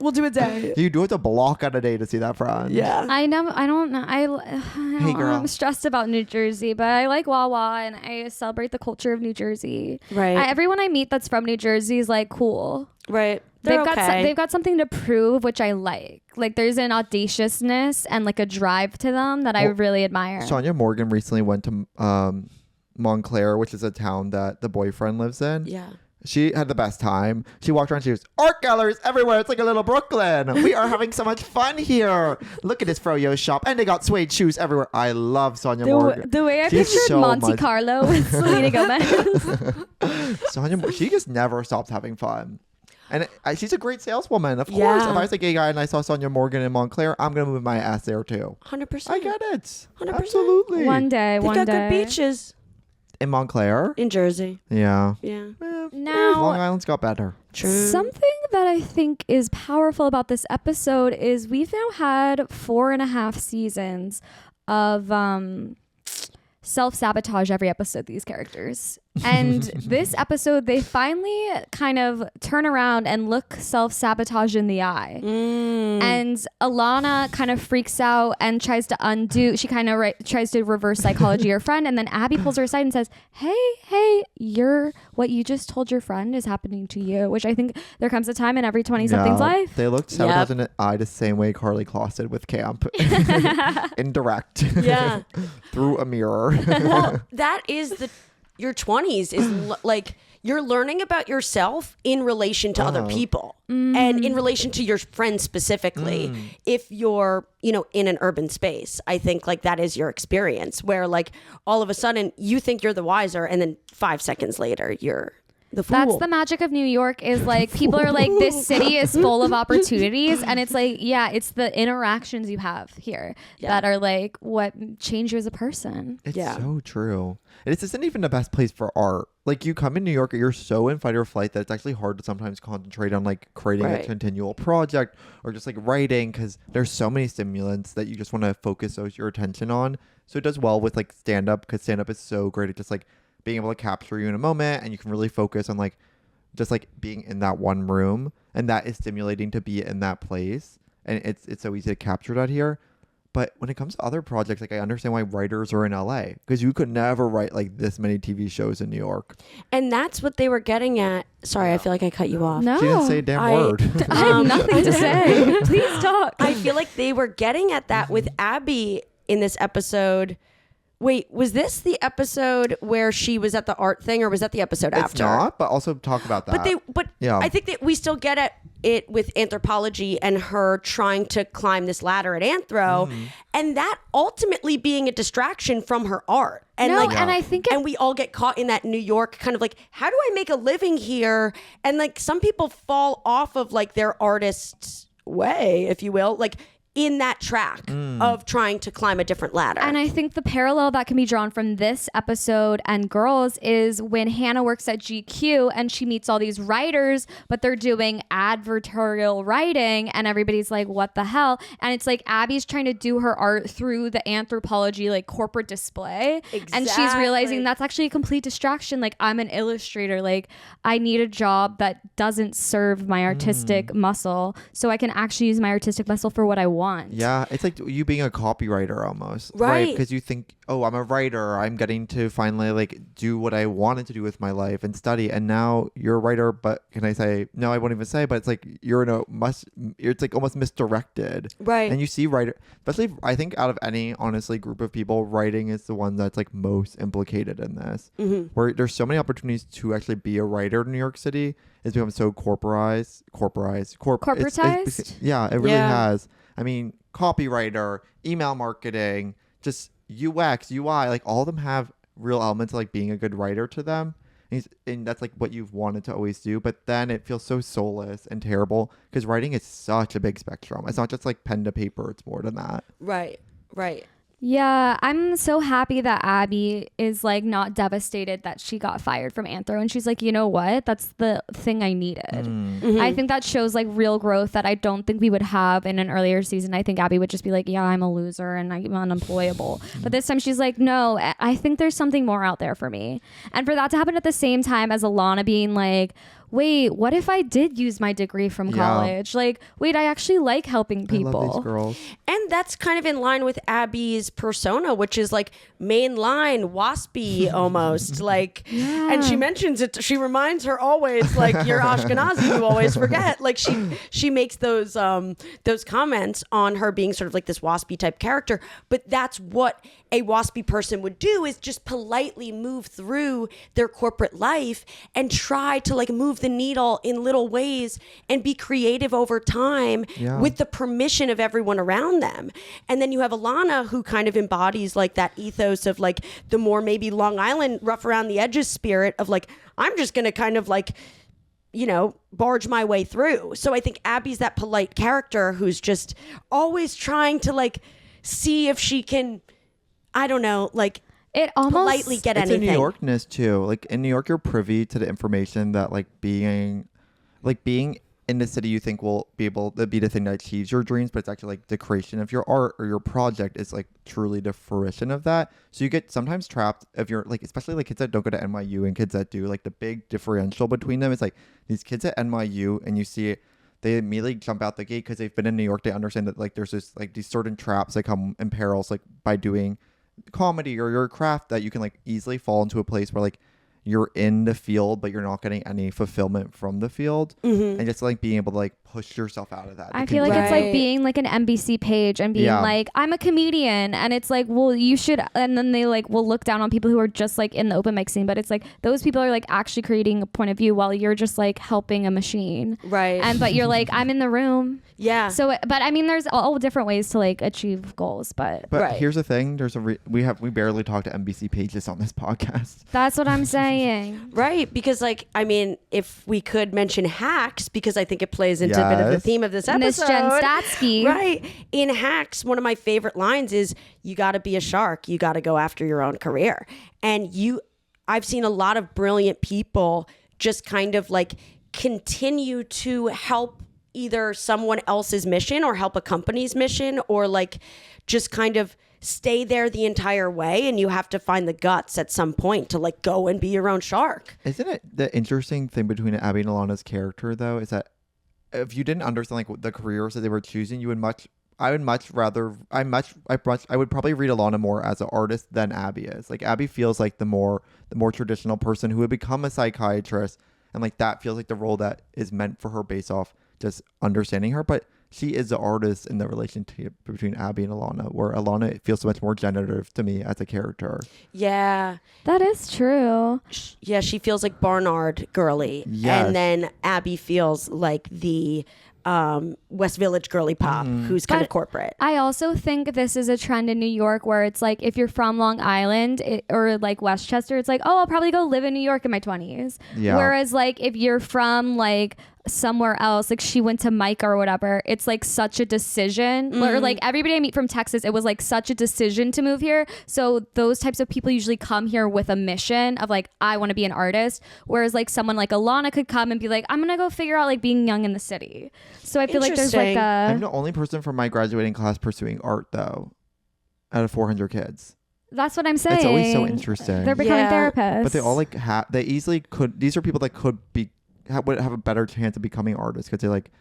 We'll do a day. You do have to block out a day to see that friend. Yeah. I know. I don't know. Hey, girl. I'm stressed about New Jersey, but I like Wawa and I celebrate the culture of New Jersey. Right. Everyone I meet that's from New Jersey is like cool. Right. They've got something to prove, which I like. Like there's an audaciousness and like a drive to them that I really admire. Sonia Morgan recently went to Montclair, which is a town that the boyfriend lives in. Yeah. She had the best time. She walked around. She was art galleries everywhere. It's like a little Brooklyn. We are having so much fun here. Look at this froyo shop, and they got suede shoes everywhere. I love Sonia Morgan. The way I She's pictured so Monte much- Carlo with Selena Gomez. She just never stopped having fun. And she's a great saleswoman. Of course, Yeah. if I was a gay guy and I saw Sonia Morgan in Montclair, I'm going to move my ass there too. 100%. I get it. 100%. Absolutely. One day, They've one got day. good beaches In Montclair? in Jersey. Yeah. Yeah. Now, Long Island's got better. True. something that I think is powerful about this episode is we've now had 4.5 seasons of self-sabotage every episode, these characters. And this episode, they finally kind of turn around and look self-sabotage in the eye. And Alana kind of freaks out and tries to undo. She kind of tries to reverse psychology her friend. And then Abby pulls her aside and says, hey, what you just told your friend is happening to you. Which I think there comes a time in every 20-something's life. They looked sabotage in the eye the same way Carly Kloss did with Camp. Indirect. Yeah. Through a mirror. Well, that is your 20s is like you're learning about yourself in relation to other people and in relation to your friends specifically. If you're, in an urban space, I think like that is your experience where like all of a sudden you think you're the wiser and then 5 seconds later you're the fool. That's the magic of New York is like people are like, this city is full of opportunities. And it's like, yeah, it's the interactions you have here that are like what change you as a person. It's so true. And this isn't even the best place for art. Like you come in New York, you're so in fight or flight that it's actually hard to sometimes concentrate on like creating a continual project or just like writing because there's so many stimulants that you just want to focus your attention on. So it does well with like stand up because stand up is so great at just like being able to capture you in a moment and you can really focus on like just like being in that one room, and that is stimulating to be in that place, and it's so easy to capture that here. But when it comes to other projects, like I understand why writers are in LA because you could never write like this many TV shows in New York. And that's what they were getting at. Sorry, I feel like I cut you off. No, She didn't say a damn word. I have nothing to say. Please talk. I feel like they were getting at that with Abby in this episode. Wait, was this the episode where she was at the art thing, or was that the episode after? It's not, but also talk about that. But I think that we still get at it with anthropology and her trying to climb this ladder at Anthro, and that ultimately being a distraction from her art. And and I think and we all get caught in that New York kind of like, how do I make a living here? And like some people fall off of like their artist's way, if you will, like in that track of trying to climb a different ladder. And I think the parallel that can be drawn from this episode and Girls is when Hannah works at GQ and she meets all these writers, but they're doing advertorial writing and everybody's like, what the hell? And it's like Abby's trying to do her art through the anthropology, like corporate display. Exactly. And she's realizing that's actually a complete distraction. Like I'm an illustrator. Like I need a job that doesn't serve my artistic muscle so I can actually use my artistic muscle for what I want. want. Yeah, it's like you being a copywriter almost, Right. Because you think, oh, I'm a writer. I'm getting to finally like do what I wanted to do with my life and study. And now you're a writer, but can I say no? I won't even say. But it's like you're in a it's like almost misdirected, Right. And you see writer, especially I think out of any honestly group of people, writing is the one that's like most implicated in this. Mm-hmm. Where there's so many opportunities to actually be a writer in New York City. It's become so corporatized. Corporatized? Yeah, it really Yeah. has. I mean, copywriter, email marketing, just UX, UI, like all of them have real elements of like being a good writer to them. And that's like what you've wanted to always do. But then it feels so soulless and terrible because writing is such a big spectrum. It's not just like pen to paper. It's more than that. Right. Yeah, I'm so happy that Abby is like not devastated that she got fired from Anthro, and she's like, you know what? That's the thing I needed. Mm-hmm. I think that shows like real growth that I don't think we would have in an earlier season. I think Abby would just be like, yeah, I'm a loser and I'm unemployable. But this time she's like, no, I think there's something more out there for me. And for that to happen at the same time as Alana being like, wait, what if I did use my degree from college? Like, wait, I actually like helping people. I love these girls. And that's kind of in line with Abby's persona, which is like mainline, waspy almost. Like, and she mentions it. She reminds her always, like, you're Ashkenazi, you always forget. Like she makes those comments on her being sort of like this waspy type character. But that's what a waspy person would do, is just politely move through their corporate life and try to like move the needle in little ways and be creative over time with the permission of everyone around them. And then you have Alana, who kind of embodies like that ethos of like the more maybe Long Island rough around the edges spirit of like, I'm just going to kind of like, you know, barge my way through. So I think Abby's that polite character who's just always trying to like see if she can, I don't know, like it almost politely get It's anything. a New Yorkness too. Like in New York, you're privy to the information that like being in the city you think will be able to be the thing that achieves your dreams, but it's actually like the creation of your art or your project is like truly the fruition of that. So you get sometimes trapped if you're like, especially like kids that don't go to NYU and kids that do, like the big differential between them is like these kids at NYU and you see it, they immediately jump out the gate because they've been in New York. They understand that like there's this like these certain traps that come in perils like by doing comedy or your craft that you can like easily fall into a place where like you're in the field but you're not getting any fulfillment from the field, and just like being able to like push yourself out of that. I feel like it's like being like an NBC page and being like, I'm a comedian, and it's like, well, you should, and then they like will look down on people who are just like in the open mic scene, but it's like those people are like actually creating a point of view while you're just like helping a machine, Right. And but you're like, I'm in the room. Yeah. So but I mean there's all different ways to like achieve goals, but Right. Here's the thing, there's we barely talk to NBC pages on this podcast. that's what I'm saying. Right, because like, I mean, if we could mention Hacks, because I think it plays into a bit of the theme of this episode. Miss Jen Statsky. Right. In Hacks, one of my favorite lines is, you got to be a shark. You got to go after your own career. And I've seen a lot of brilliant people just kind of like continue to help either someone else's mission or help a company's mission, or like just kind of stay there the entire way, and you have to find the guts at some point to like go and be your own shark. Isn't it the interesting thing between Abby and Alana's character though is that if you didn't understand like what the careers that they were choosing, I would probably read Alana more as an artist than Abby is. Like Abby feels like the more traditional person who would become a psychiatrist, and like that feels like the role that is meant for her based off just understanding her. But she is the artist in the relationship between Abby and Alana, where Alana feels so much more generative to me as a character. Yeah. That is true. Yeah, she feels like Barnard girly. Yes. And then Abby feels like the West Village girly pop, who's kind of corporate. I also think this is a trend in New York where it's like if you're from Long Island or like Westchester, it's like, oh, I'll probably go live in New York in my 20s. Yeah. Whereas like if you're from like somewhere else, like she went to Micah or whatever, it's like such a decision. Or like everybody I meet from Texas, it was like such a decision to move here. So those types of people usually come here with a mission of like, I want to be an artist. Whereas like someone like Alana could come and be like, I'm gonna go figure out like being young in the city. So I feel like there's like I'm the only person from my graduating class pursuing art though, out of 400 kids. That's what I'm saying. It's always so interesting. They're becoming therapists. But they all like they easily could. These are people that could be would have a better chance of becoming artists because they like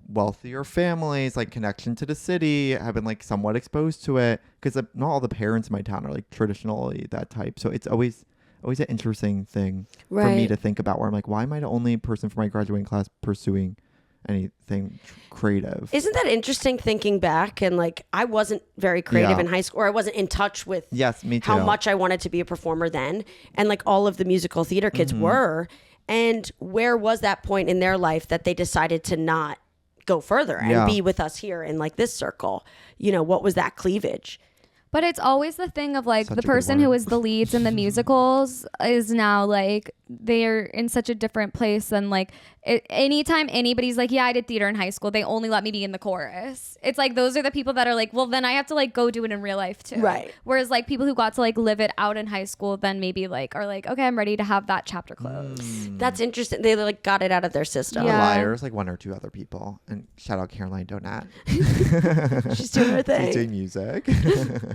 wealthier families, like connection to the city, have been like somewhat exposed to it, because not all the parents in my town are like traditionally that type. So it's always an interesting thing for me Right. to think about, where I'm like, why am I the only person from my graduating class pursuing anything creative? Isn't that interesting thinking back? And like, I wasn't very creative Yeah. in high school, or I wasn't in touch with Yes, me too. how much I wanted to be a performer then. And like all of the musical theater kids were. And where was that point in their life that they decided to not go further and Yeah. be with us here in like this circle? You know, what was that cleavage? But it's always the thing of like Such the a good person word. who is the leads in the musicals is now like they're in such a different place than like anytime anybody's like, yeah, I did theater in high school, they only let me be in the chorus. It's like those are the people that are like, well, then I have to like go do it in real life too. Right. Whereas like people who got to like live it out in high school then maybe like are like, okay, I'm ready to have that chapter closed. That's interesting. They like got it out of their system. Yeah. Liars, like one or two other people. And shout out Caroline Donat. She's doing her thing. She's doing music.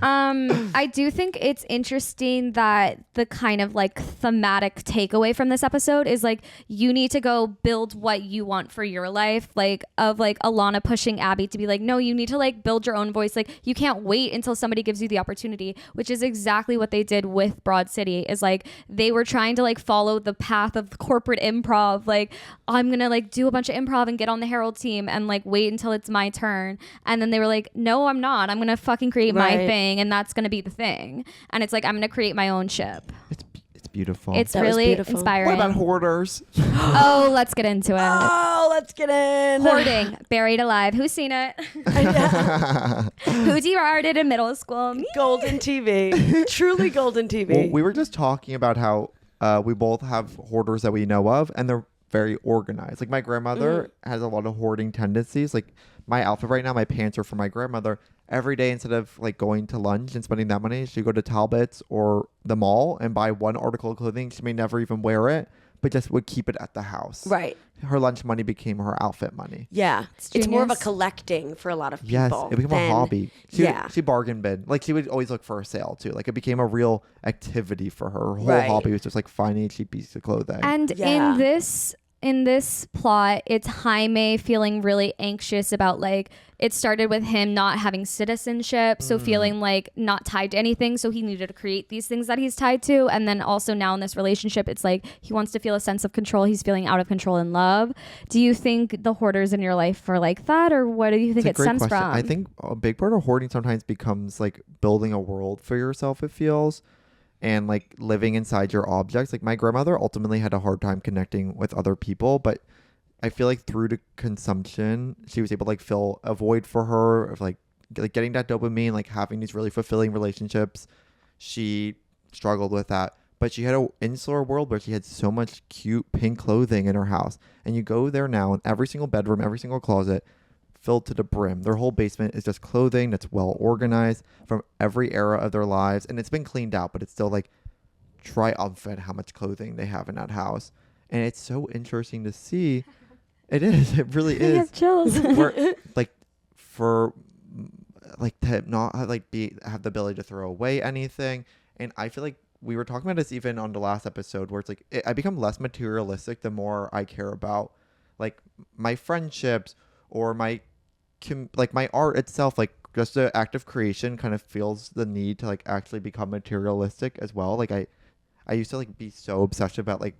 I do think it's interesting that the kind of like thematic takeaway from this episode is like you need to go build what you want for your life, like of like Alana pushing Abby to be like, no, you need to like build your own voice. Like you can't wait until somebody gives you the opportunity, which is exactly what they did with Broad City. Is like they were trying to like follow the path of corporate improv. Like I'm gonna like do a bunch of improv and get on the Herald team and like wait until it's my turn. And then they were like, no, I'm not. I'm gonna fucking create my Right. thing, and that's gonna be the thing. And it's like I'm gonna create my own ship. It's beautiful. It's That was really beautiful. inspiring. What about hoarders? Oh, let's get into it. Oh, let's get in. Hoarding, buried alive. Who's seen it? Who DR'd it in middle school? Me. Golden TV. Truly golden TV. Well, we were just talking about how we both have hoarders that we know of, and they're very organized. Like my grandmother has a lot of hoarding tendencies. Like my outfit right now, my pants are from my grandmother. Every day, instead of like going to lunch and spending that money, she'd go to Talbot's or the mall and buy one article of clothing. She may never even wear it, but just would keep it at the house. Right. Her lunch money became her outfit money. Yeah. It's more of a genius. collecting for a lot of people. Yes, it became a than- hobby. Yeah. She bargain bin. Like she would always look for a sale too. Like it became a real activity for her. Her whole Right. hobby was just like finding a cheap piece of clothing. And Yeah. in this plot, it's Jaime feeling really anxious about like it started with him not having citizenship, so feeling like not tied to anything, so he needed to create these things that he's tied to. And then also now in this relationship, it's like he wants to feel a sense of control. He's feeling out of control in love. Do you think the hoarders in your life are like that, or what do you think It's it a great stems question. from? I think a big part of hoarding sometimes becomes like building a world for yourself, it feels, and like living inside your objects. Like my grandmother ultimately had a hard time connecting with other people, but I feel like through the consumption, she was able to like fill a void for her of like getting that dopamine, like having these really fulfilling relationships. She struggled with that, but she had an insular world where she had so much cute pink clothing in her house. And you go there now, and every single bedroom, every single closet filled to the brim. Their whole basement is just clothing that's well organized from every era of their lives, and it's been cleaned out, but it's still like triumphant how much clothing they have in that house. And it's so interesting to see. It is. It really I is. have chills. Where, like for like to not have the ability to throw away anything. And I feel like we were talking about this even on the last episode, where it's like I become less materialistic the more I care about like my friendships or my like my art itself. Like just the act of creation kind of feels the need to like actually become materialistic as well. Like I used to like be so obsessed about like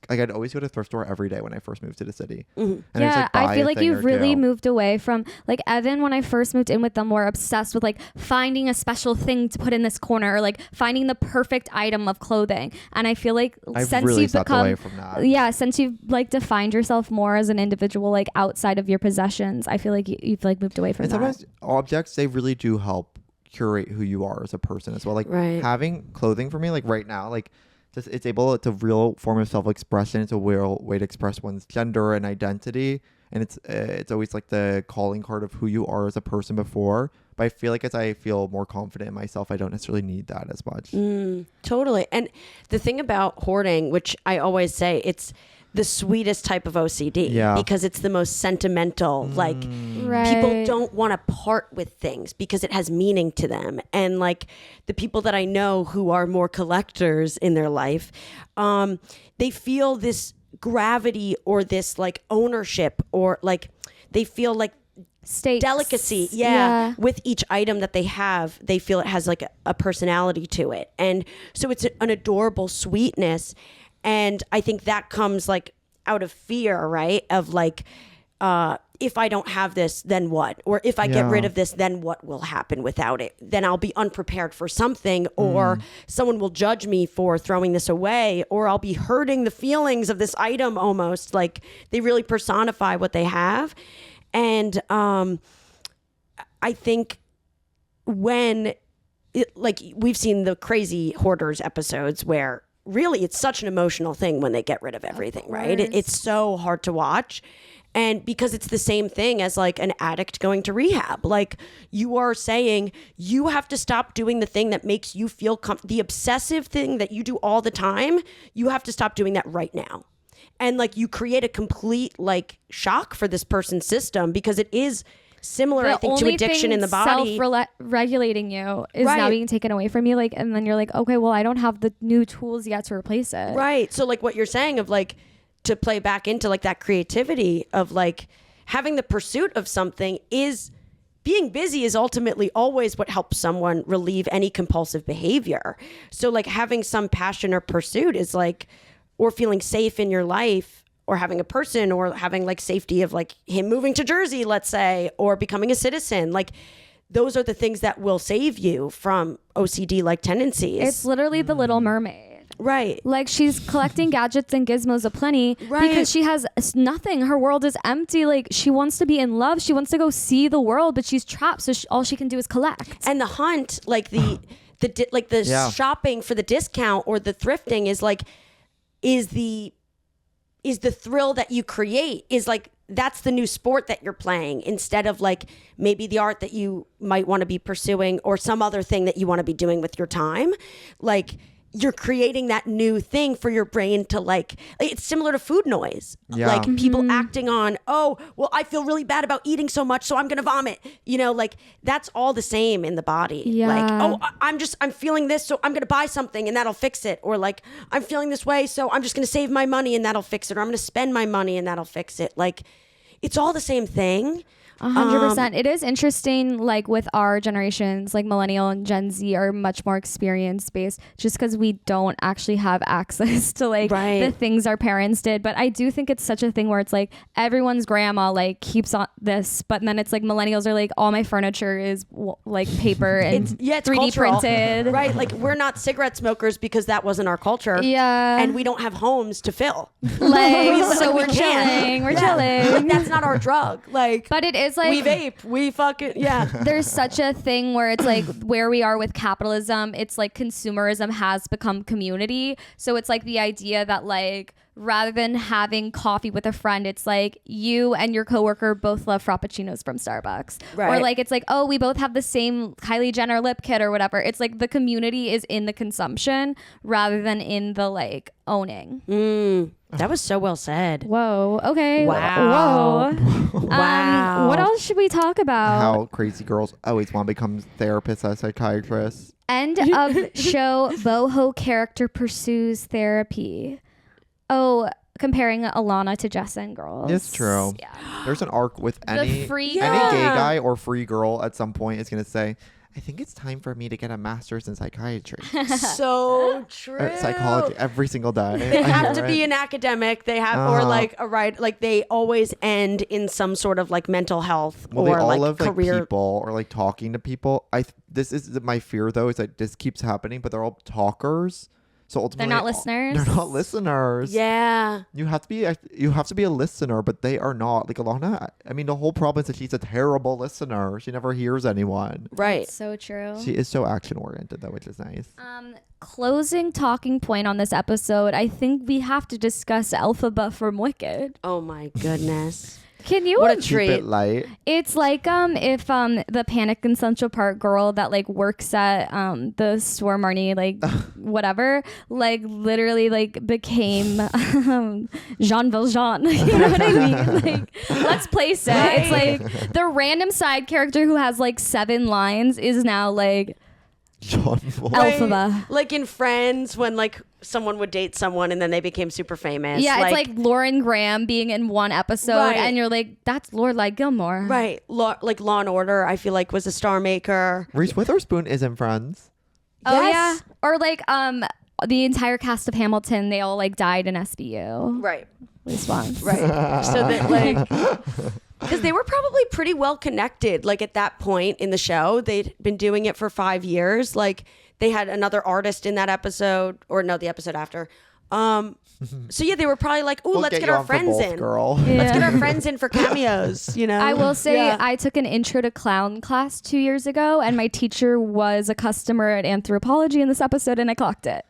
I'd always go to the thrift store every day when I first moved to the city. And I'd just, Yeah, like, buy I feel a like thing or you've really two. moved away from like Evan. When I first moved in with them, were obsessed with like finding a special thing to put in this corner, or like finding the perfect item of clothing. And I feel like I've since really you've stepped become, away from that. yeah, since you've like defined yourself more as an individual, like outside of your possessions, I feel like you've like moved away from And that. sometimes objects, they really do help curate who you are as a person as well. Like Right. having clothing for me, like right now, like just it's a real form of self-expression. It's a real way to express one's gender and identity. And it's always like the calling card of who you are as a person before. But I feel like as I feel more confident in myself, I don't necessarily need that as much. Totally. And the thing about hoarding, which I always say, it's the sweetest type of OCD. Yeah. Because it's the most sentimental. Like Right. people don't want to part with things because it has meaning to them. And like the people that I know who are more collectors in their life, they feel this gravity or this like ownership, or like they feel like Stakes. delicacy with each item that they have. They feel it has like a personality to it, and so it's an adorable sweetness. And I think that comes like out of fear, right, of like if I don't have this, then what? Or if I get rid of this, then what will happen without it? Then I'll be unprepared for something, or someone will judge me for throwing this away, or I'll be hurting the feelings of this item almost. Like they really personify what they have. And I think when like we've seen the crazy hoarders episodes where really it's such an emotional thing when they get rid of everything, right? It's so hard to watch. And because it's the same thing as like an addict going to rehab. Like you are saying you have to stop doing the thing that makes you feel the obsessive thing that you do all the time. You have to stop doing that right now. And like you create a complete like shock for this person's system, because it is similar, I think, to addiction in the body. Self-regulating you is now being taken away from you. Like, and then you're like, okay, well, I don't have the new tools yet to replace it. Right. So like what you're saying of like, to play back into like that creativity of like having the pursuit of something, is being busy is ultimately always what helps someone relieve any compulsive behavior. So like having some passion or pursuit is like, or feeling safe in your life, or having a person, or having like safety of like him moving to Jersey, let's say, or becoming a citizen. Like those are the things that will save you from OCD like tendencies. It's literally the Little Mermaid. Right. Like she's collecting gadgets and gizmos aplenty because she has nothing. Her world is empty. Like she wants to be in love. She wants to go see the world, but she's trapped. So all she can do is collect. And the hunt, like the shopping for the discount or the thrifting is the thrill that you create, is like, that's the new sport that you're playing, instead of like maybe the art that you might want to be pursuing, or some other thing that you want to be doing with your time. Like you're creating that new thing for your brain to like, it's similar to food noise. Like people acting on, oh, well, I feel really bad about eating so much, so I'm going to vomit. You know, like that's all the same in the body. Yeah. Like, oh, I'm feeling this, so I'm going to buy something and that'll fix it. Or like, I'm feeling this way, so I'm just going to save my money and that'll fix it. Or I'm going to spend my money and that'll fix it. Like, it's all the same thing. 100%. It is interesting, like with our generations, like millennial and Gen Z are much more experience based, just because we don't actually have access to like the things our parents did. But I do think it's such a thing where it's like everyone's grandma like keeps on this, but then it's like millennials are like, all my furniture is like paper and it's 3D cultural. printed. Right. Like we're not cigarette smokers because that wasn't our culture. Yeah. And we don't have homes to fill. Like, so we're chilling. We're chilling. Like, that's not our drug. Like, but it is like, we vape, we fucking, there's such a thing where it's like where we are with capitalism, it's like consumerism has become community. So it's like the idea that like rather than having coffee with a friend, it's like you and your coworker both love frappuccinos from Starbucks. Or like it's like, oh, we both have the same Kylie Jenner lip kit or whatever. It's like the community is in the consumption rather than in the like owning. That was so well said. Whoa. Okay. Wow. Whoa. Wow. What else should we talk about? How crazy girls always want to become therapists or psychiatrists. End of show. Boho character pursues therapy. Oh, comparing Alana to Jessa and Girls. It's true. Yeah. There's an arc with any gay guy or free girl at some point is going to say, I think it's time for me to get a master's in psychiatry. So true. Or psychology every single day. They have to be an academic. They have, or like like they always end in some sort of like mental health or they all like love career. like people or like talking to people. This is my fear though, is that this keeps happening, but they're all talkers. So ultimately, they're not listeners. They're not listeners. Yeah. You have to be a listener, but they are not. Like Alana, I mean, the whole problem is that she's a terrible listener. She never hears anyone. Right. So true. She is so action oriented though, which is nice. Closing talking point on this episode, I think we have to discuss Elphaba from Wicked. Oh my goodness. Can you? What a Keep treat. it light. It's like if the Panic in Central Park girl that like works at the store Marnie like whatever like literally like became Jean Valjean. You know what I mean? Like let's place it. It's like the random side character who has like 7 lines is now like John Boy. Elphaba. Like in Friends, when like someone would date someone and then they became super famous. Yeah, it's like Lauren Graham being in one episode, Right. and you're like, that's Lorelai Gilmore. right, like Law and Order. I feel like was a star maker. Reese Witherspoon is in Friends. Oh Yes. yeah, or like the entire cast of Hamilton, they all like died in SBU. Right, At least once. right. So that like. Because they were probably pretty well connected. Like at that point in the show, they'd been doing it for 5 years. Like they had another artist in that episode, or no, the episode after. So yeah, they were probably like, "Ooh, We'll let's get get you our on for friends both, in. girl. Let's get Yeah. our friends in for cameos." You know. I will say Yeah. I took an intro to clown class 2 years ago, and my teacher was a customer at Anthropology in this episode, and I clocked it.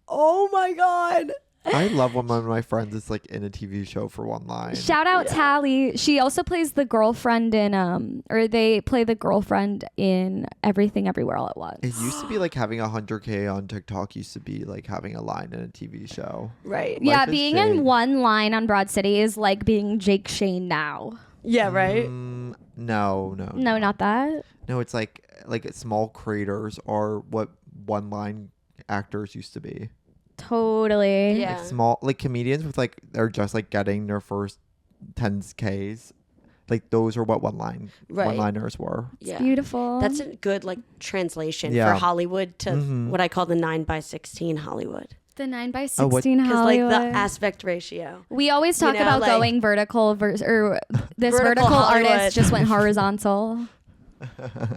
Oh my god. I love when one of my friends is like in a TV show for one line. Shout out Tally. She also plays the girlfriend in or they play the girlfriend in Everything Everywhere All at Once. It used to be like having 100K on TikTok used to be like having a line in a TV show. Right. Yeah, Life is being shade. in one line on Broad City is like being Jake Shane now. Yeah. Right. No. No, not that. No, it's like small creators are what one line actors used to be. Totally. Yeah. Like small like comedians with like they're just like getting their first 10Ks. Like those are what Right. one-liners were. Yeah. Beautiful. That's a good like translation Yeah. for Hollywood to what I call the 9:16 Hollywood. the 9x16 Oh, what- Because like Hollywood. the aspect ratio. We always talk know, about like- going vertical or this Vertical vertical Hollywood. artist just went horizontal.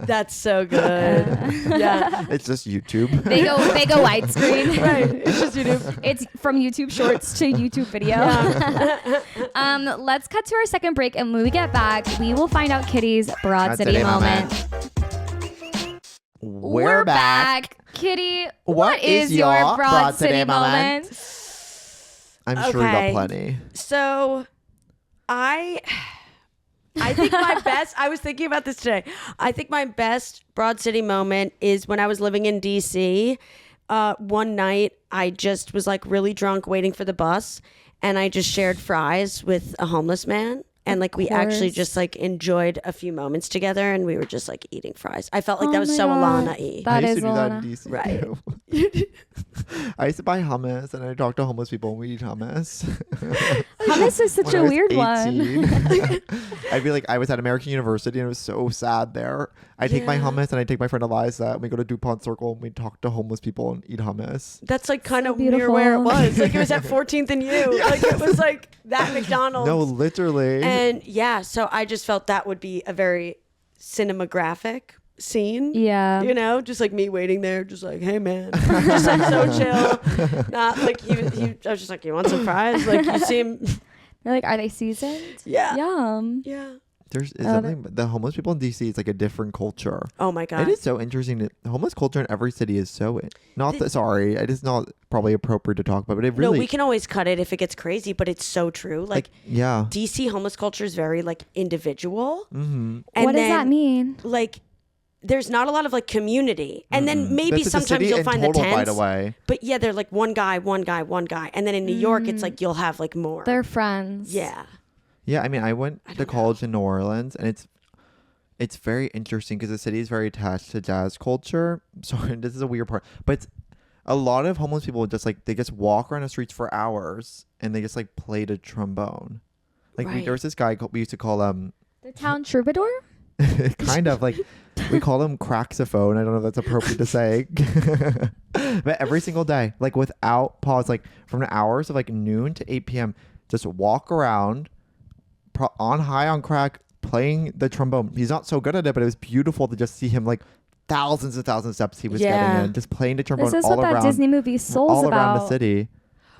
That's so good. Yeah. It's just YouTube. They go widescreen. Right. It's just YouTube. It's from YouTube Shorts to YouTube video. Let's cut to our second break, and when we get back, we will find out Kitty's Broad City moment. We're back. Kitty, What is your Broad City moment? I'm sure you got Okay. plenty. So I think my best, I was thinking about this today. I think my best Broad City moment is when I was living in DC. One night I just was like really drunk waiting for the bus, and I just shared fries with a homeless man. And like we actually course. just like enjoyed a few moments together, and we were just like eating fries. I felt like Oh that was my so God. Alana-y. That I used is to do that in Alana. DC Right. too. I used to buy hummus and I talk to homeless people and we eat hummus. Hummus is such When I a was weird one. 18. I'd be like, I was at American University and it was so sad there. I take my Yeah. hummus and I take my friend Eliza and we go to DuPont Circle and we talk to homeless people and eat hummus. That's like kind So of near where it beautiful. was. Like it was at 14th and U. Like it was like that McDonald's. No, literally. And yeah, so I just felt that would be a very cinematographic scene. Yeah. You know, just like me waiting there, just like, hey man, just like so chill. Not like he I was just like, you want some fries? Like you seem, They're like, are they seasoned? yeah, Yum. yeah. There's something, the homeless people in DC is like a different culture. Oh my god, It is so interesting. The homeless culture in every city is so not that sorry, it is not probably appropriate to talk about, but it really no, we can always cut it if it gets crazy, but it's so true. Like yeah. DC homeless culture is very like individual. Mm-hmm. And What does that then, mean? Like, there's not a lot of like community, and then maybe That's the sometimes city you'll in find the total, by tents. the way. But yeah, they're like one guy, and then in New York, it's like you'll have like more. They're friends. Yeah. Yeah, I mean, I went to don't college in New Orleans, and it's very interesting because the city is very attached to jazz culture. So this is a weird part, but it's a lot of homeless people just like they just walk around the streets for hours and they just like play the trombone. Like Right. there was this guy we used to call The town troubadour? kind of like we call him craxophone. I don't know if that's appropriate to say. But every single day, like without pause, like from the hours of like noon to 8 p.m., just walk around on high on crack playing the trombone. He's not so good at it, but it was beautiful to just see him like thousands and thousands of steps he was Yeah. getting in, just playing the trombone This is all what around that Disney movie Soul's all about. around the city.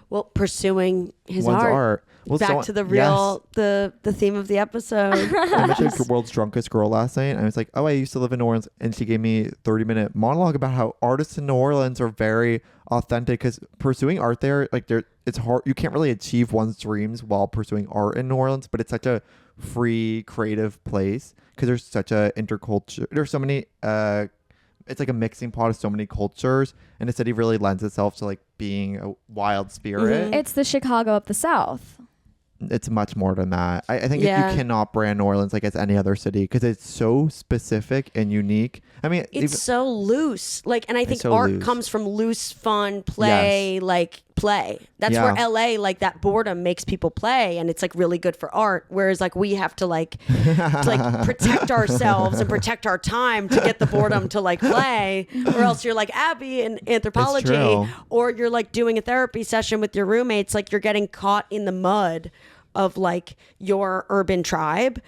Well, pursuing his One's art. Well, Back to the real, the theme of the episode. I met the world's drunkest girl last night, and I was like, "Oh, I used to live in New Orleans," and she gave me 30-minute monologue about how artists in New Orleans are very authentic because pursuing art there, like it's hard. You can't really achieve one's dreams while pursuing art in New Orleans, but it's such a free, creative place because there's such a interculture. There's so many. It's like a mixing pot of so many cultures, and the city really lends itself to like being a wild spirit. It's the Chicago of the South. it's much more than that. I think Yeah. you cannot brand New Orleans like it's any other city because it's so specific and unique. I mean, It's so loose. Like, and I think so art loose. comes from loose, fun play, like play. That's Yeah. where LA, like that boredom makes people play, and it's like really good for art. Whereas like we have to like protect ourselves and protect our time to get the boredom to like play, or else you're like Abby in anthropology, true. or you're like doing a therapy session with your roommates, like you're getting caught in the mud of like your urban tribe.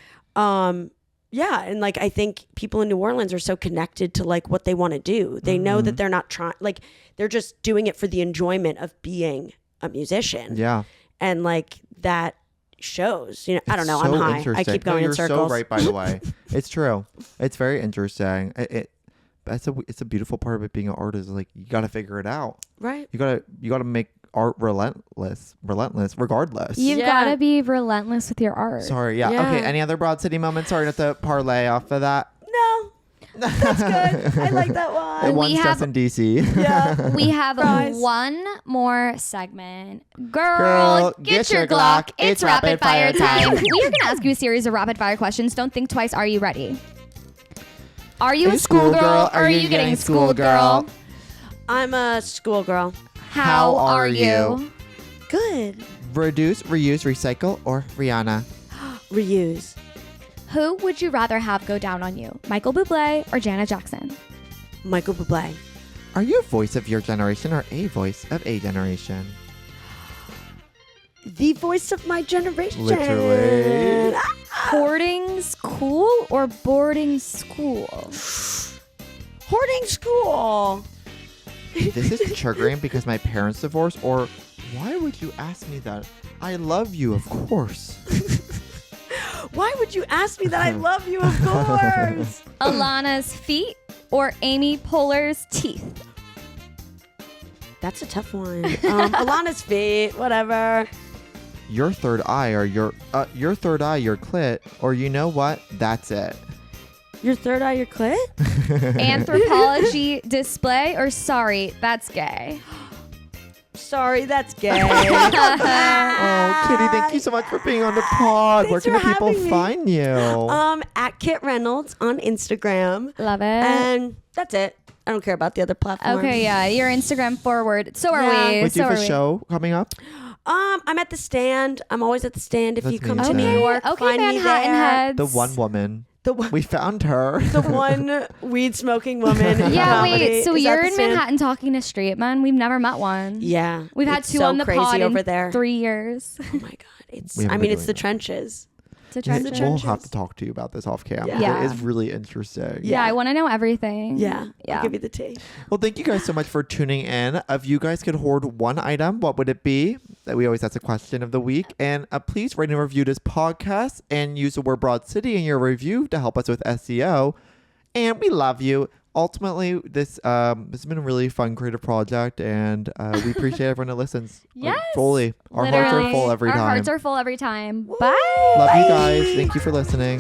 Yeah, and like I think people in New Orleans are so connected to like what they want to do. They know that they're not trying, like they're just doing it for the enjoyment of being a musician. yeah. And like that shows. You know, I don't know. So I'm high. I interesting. keep going you're in circles. so right, by the way. It's true. It's very interesting. It's a beautiful part of it being an artist. Like you got to figure it out. Right. You gotta make art relentless, regardless. You've Yeah. got to be relentless with your art. Sorry. Yeah. Yeah. Okay. Any other Broad City moments? Sorry not to parlay off of that. No, that's good. I like that one. One's have- just in DC. Yeah. We have Guys. one more segment. Girl, get your Glock. It's rapid fire time. We are going to ask you a series of rapid fire questions. Don't think twice. Are you ready? Are you a schoolgirl or are you getting schoolgirl? I'm a schoolgirl. How are you? Good. Reduce, reuse, recycle, or Rihanna? Reuse. Who would you rather have go down on you? Michael Bublé or Janet Jackson? Michael Bublé. Are you a voice of your generation or a voice of a generation? The voice of my generation. Literally. Hoarding school or boarding school? Hoarding school. This is triggering because my parents divorced, or why would you ask me that? I love you, of course. Why would you ask me that? I love you, of course. Alana's feet or Amy Poehler's teeth? That's a tough one. Alana's feet, whatever. Your third eye or your third eye, your clit, or you know what? That's it. Your third eye, your clit? Anthropology display or sorry, that's gay? Sorry, that's gay. Oh, Kitty, thank you so much for being on the pod. Where Thanks can the for people having me. find you? At Kit Reynolds on Instagram. Love it. And that's it. I don't care about the other platforms. Okay, yeah, you're Instagram forward. So are Yeah. we. Wait, do So you have are a we. show coming up? I'm at the stand. I'm always at the stand. If That's you come me to too. New York, Okay, find me Manhattan there. heads. The one woman. The one, We found her. the one weed smoking woman. in Yeah, comedy wait. So is at you're the in stand. Manhattan talking to straight men? We've never met one. Yeah, We've had it's two so on the crazy pod over in there. 3 years. Oh my god, it's. We haven't I been mean, it's doing the that. trenches. It's a Trenches. treasure. We'll have to talk to you about this off cam. Yeah. It is really interesting. Yeah, I want to know everything. Yeah, Yeah. I'll give you the tea. Well, thank you guys so much for tuning in. If you guys could hoard one item, what would it be? That we always ask a question of the week. And please rate and review this podcast and use the word Broad City in your review to help us with SEO. And we love you. Ultimately, this has been a really fun creative project, and we appreciate everyone that listens. Yes. Fully. Our hearts are Literally. full every time. Our hearts are full every time. Bye. Love you guys. Thank you for listening.